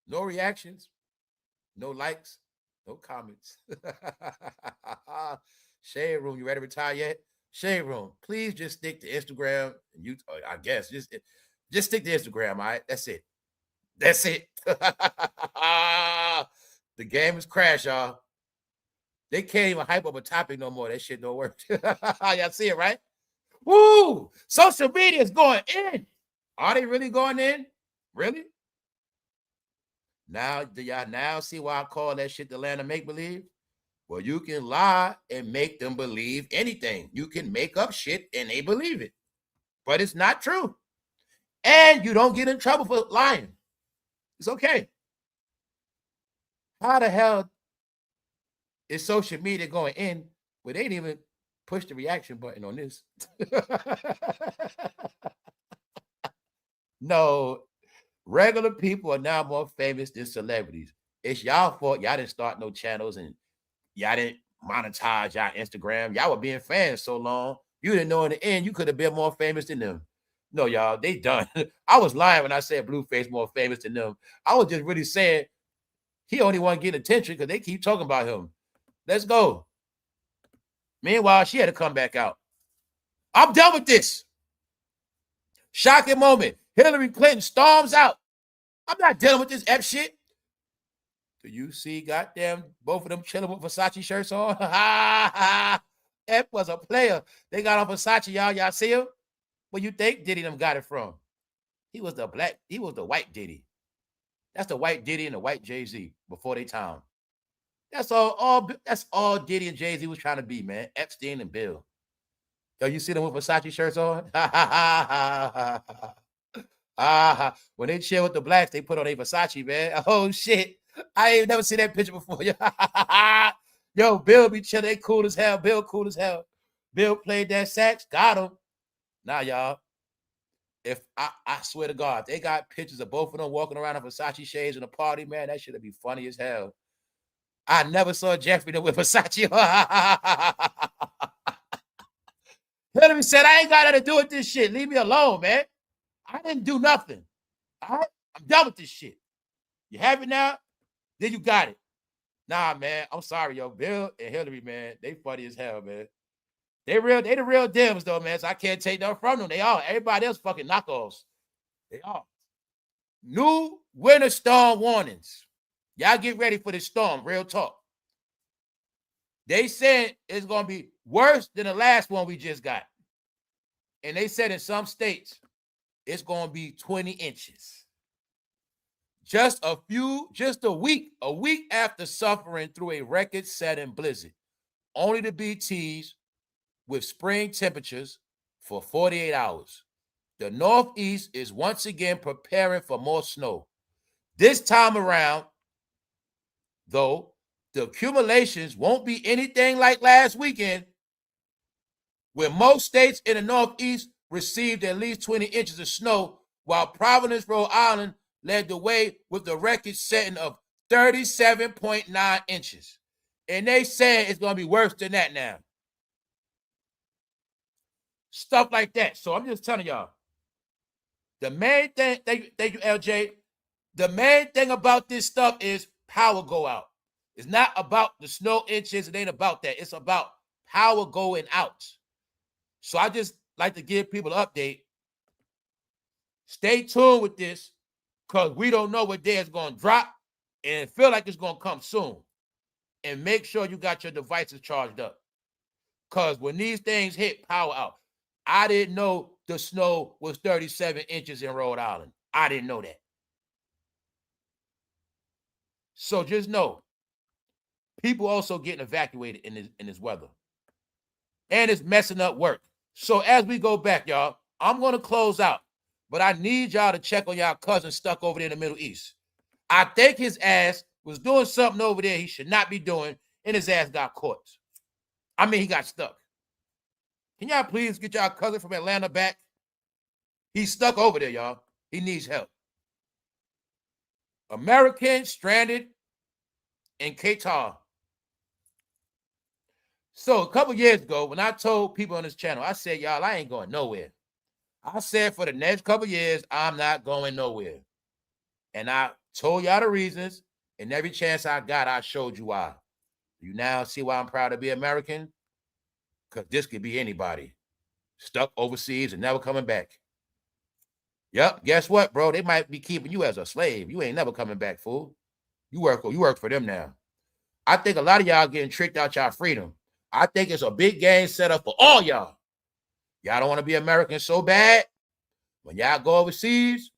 [SPEAKER 1] no reactions, no likes, no comments. Shade Room, you ready to retire yet? Shade Room, please just stick to Instagram. You, I guess, just stick to Instagram, all right? That's it. That's it. The game is crashed, y'all. They can't even hype up a topic no more. That shit don't work. Y'all see it, right? Woo! Social media is going in. Are they really going in? Really? Now, do y'all now see why I call that shit the land of make-believe? Well, you can lie and make them believe anything. You can make up shit and they believe it. But it's not true. And you don't get in trouble for lying. It's okay. How the hell is social media going in where they didn't even push the reaction button on this? No, regular people are now more famous than celebrities. It's y'all fault. Y'all didn't start no channels and y'all didn't monetize y'all Instagram. Y'all were being fans so long. You didn't know in the end you could have been more famous than them. No, y'all, they done. I was lying when I said Blueface more famous than them. I was just really saying he only want to get attention because they keep talking about him. Let's go. Meanwhile, she had to come back out. I'm done with this. Shocking moment. Hillary Clinton storms out. I'm not dealing with this F shit. Do you see goddamn both of them chilling with Versace shirts on? F was a player. They got on Versace, y'all. Y'all see him? Where you think Diddy them got it from? He was the white Diddy. That's the white Diddy and the white Jay-Z before they time. That's all Diddy and Jay-Z was trying to be, man. Epstein and Bill. Yo, you see them with Versace shirts on? When they chill with the blacks, they put on a Versace, man. Oh, shit. I ain't never seen that picture before. Yo, Bill be chilling. They cool as hell. Bill cool as hell. Bill played that sax. Got him. Now, y'all, if I swear to God, they got pictures of both of them walking around in Versace shades in a party, man, that should be funny as hell. I never saw Jeffrey with Versace. Hillary said, I ain't got nothing to do with this shit. Leave me alone, man. I didn't do nothing. All right? I'm done with this shit. You have it now? Then you got it. Nah, man. I'm sorry, yo. Bill and Hillary, man, they funny as hell, man. They the real Dems, though, man. So I can't take nothing from them. They all. Everybody else fucking knockoffs. They all. New winter storm warnings. Y'all get ready for this storm. Real talk. They said it's going to be worse than the last one we just got. And they said in some states, it's going to be 20 inches. Just a week after suffering through a record-setting blizzard, only to be teased with spring temperatures for 48 hours. The Northeast is once again preparing for more snow. This time around, though, the accumulations won't be anything like last weekend, where most states in the Northeast received at least 20 inches of snow, while Providence, Rhode Island led the way with the record setting of 37.9 inches. And they said it's going to be worse than that now. Stuff like that. So I'm just telling y'all, the main thing, thank you, LJ, the main thing about this stuff is power go out. It's not about the snow inches. It ain't about that. It's about power going out. So I just like to give people an update. Stay tuned with this because we don't know what day it's going to drop and feel like it's going to come soon. And make sure you got your devices charged up. Because when these things hit, power out. I didn't know the snow was 37 inches in Rhode Island. I didn't know that. So just know, people also getting evacuated in this weather. And it's messing up work. So as we go back, y'all, I'm going to close out. But I need y'all to check on y'all cousin stuck over there in the Middle East. I think his ass was doing something over there he should not be doing, and his ass got caught. I mean, he got stuck. Can y'all please get y'all cousin from Atlanta back? He's stuck over there, y'all. He needs help. American stranded in Qatar. So a couple years ago, when I told people on this channel, I said, y'all, I ain't going nowhere. I said for the next couple years, I'm not going nowhere. And I told y'all the reasons, and every chance I got, I showed you why. You now see why I'm proud to be American? Because this could be anybody. Stuck overseas and never coming back. Yep, guess what, bro? They might be keeping you as a slave. You ain't never coming back, fool. You work for them now. I think a lot of y'all getting tricked out y'all freedom. I think it's a big game set up for all y'all. Y'all don't want to be American so bad. When y'all go overseas,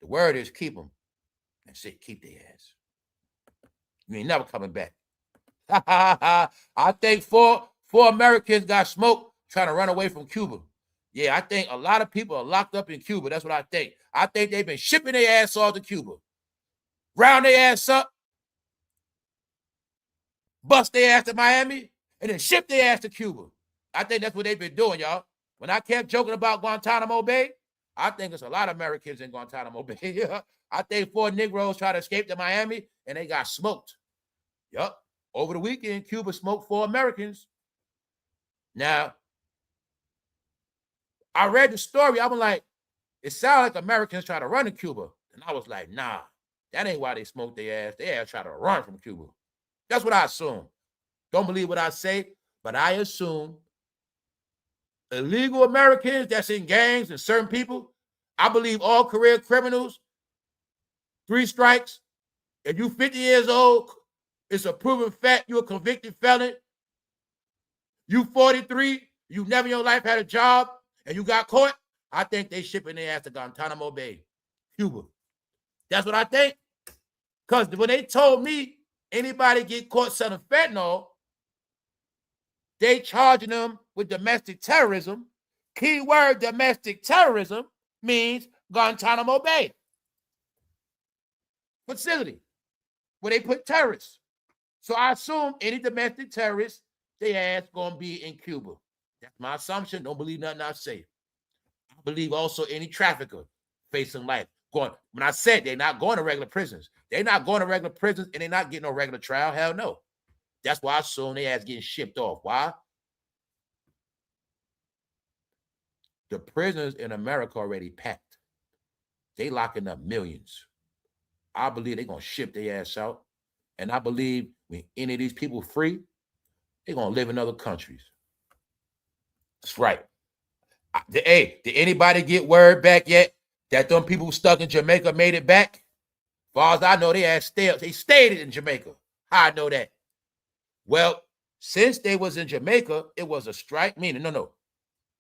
[SPEAKER 1] the word is keep them. That's it, keep their ass. You ain't never coming back. I think four Americans got smoked trying to run away from Cuba. Yeah, I think a lot of people are locked up in Cuba. That's what I think. I think they've been shipping their ass off to Cuba. Round their ass up, bust their ass to Miami, and then ship their ass to Cuba. I think that's what they've been doing, y'all. When I kept joking about Guantanamo Bay, I think there's a lot of Americans in Guantanamo Bay. I think 4 Negroes tried to escape to Miami, and they got smoked. Yup. Over the weekend, Cuba smoked 4 Americans. Now, I read the story. I was like, it sounded like Americans try to run to Cuba. And I was like, nah, that ain't why they smoked their ass. They ass try to run from Cuba. That's what I assume. Don't believe what I say, but I assume illegal Americans that's in gangs and certain people, I believe all career criminals, 3 strikes, if you 50 years old, it's a proven fact you're a convicted felon. You 43, you never in your life had a job, and you got caught, I think they shipping their ass to Guantanamo Bay, Cuba. That's what I think. Because when they told me anybody get caught selling fentanyl, they charging them with domestic terrorism. Keyword domestic terrorism means Guantanamo Bay facility where they put terrorists. So I assume any domestic terrorist, they ass gonna be in Cuba. That's my assumption. Don't believe nothing I say. I believe also any trafficker facing life. When I said they're not going to regular prisons, they're not going to regular prisons and they're not getting no regular trial. Hell no. That's why I assume they ass getting shipped off. Why? The prisons in America already packed. They locking up millions. I believe they're gonna ship their ass out. And I believe when any of these people free, they're gonna live in other countries. That's right. Hey, did anybody get word back yet that them people stuck in Jamaica made it back? As far as I know, they stayed in Jamaica. How I know that? Well, since they was in Jamaica, it was a strike. Meaning, no.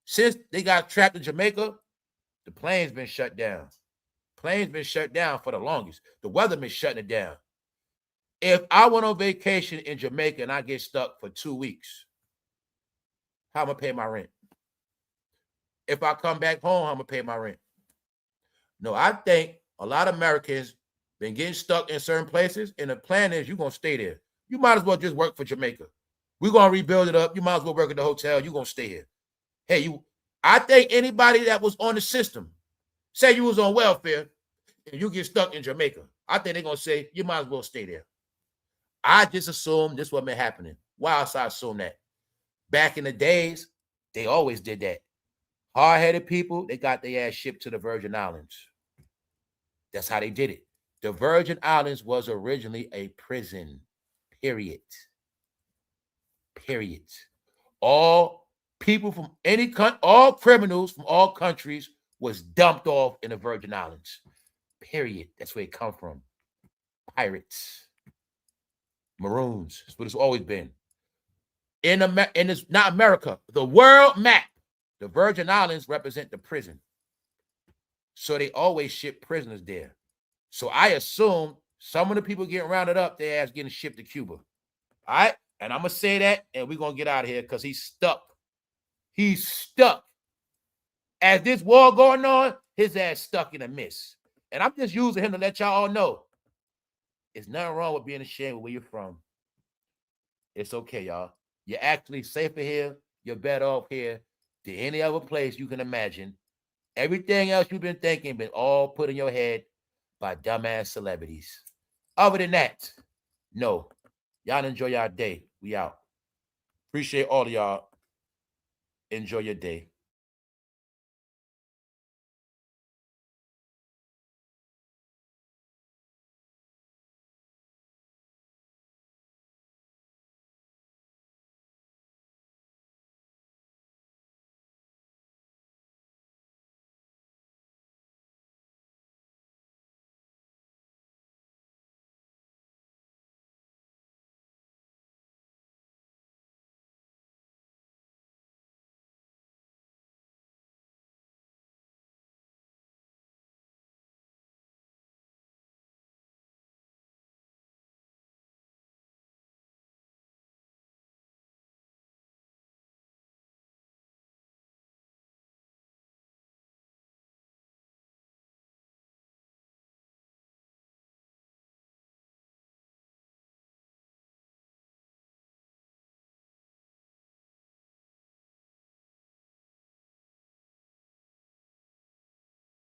[SPEAKER 1] Since they got trapped in Jamaica, the plane's been shut down. Plane's been shut down for the longest. The weather been shutting it down. If I went on vacation in Jamaica and I get stuck for 2 weeks, how am I pay my rent? If I come back home, how am I pay my rent? No, I think a lot of Americans been getting stuck in certain places, and the plan is you're going to stay there. You might as well just work for Jamaica. We're going to rebuild it up. You might as well work at the hotel. You're going to stay here. Hey, I think anybody that was on the system, say you was on welfare, and you get stuck in Jamaica, I think they're going to say, you might as well stay there. I just assume this wasn't happening. Why else I assume that? Back in the days, they always did that. Hard-headed people, they got their ass shipped to the Virgin Islands. That's how they did it. The Virgin Islands was originally a prison, period. Period. All people from any country, all criminals from all countries was dumped off in the Virgin Islands, period. That's where it come from. Pirates. Maroons. That's what it's always been. And it's not America, the world map, the Virgin Islands represent the prison. So they always ship prisoners there. So I assume some of the people getting rounded up, their ass getting shipped to Cuba. All right? And I'm going to say that, and we're going to get out of here because he's stuck. He's stuck. As this war going on, his ass stuck in a mess. And I'm just using him to let y'all all know there's nothing wrong with being ashamed of where you're from. It's okay, y'all. You're actually safer here. You're better off here than any other place you can imagine. Everything else you've been thinking been all put in your head by dumbass celebrities. Other than that, no. Y'all enjoy your day. We out. Appreciate all of y'all. Enjoy your day.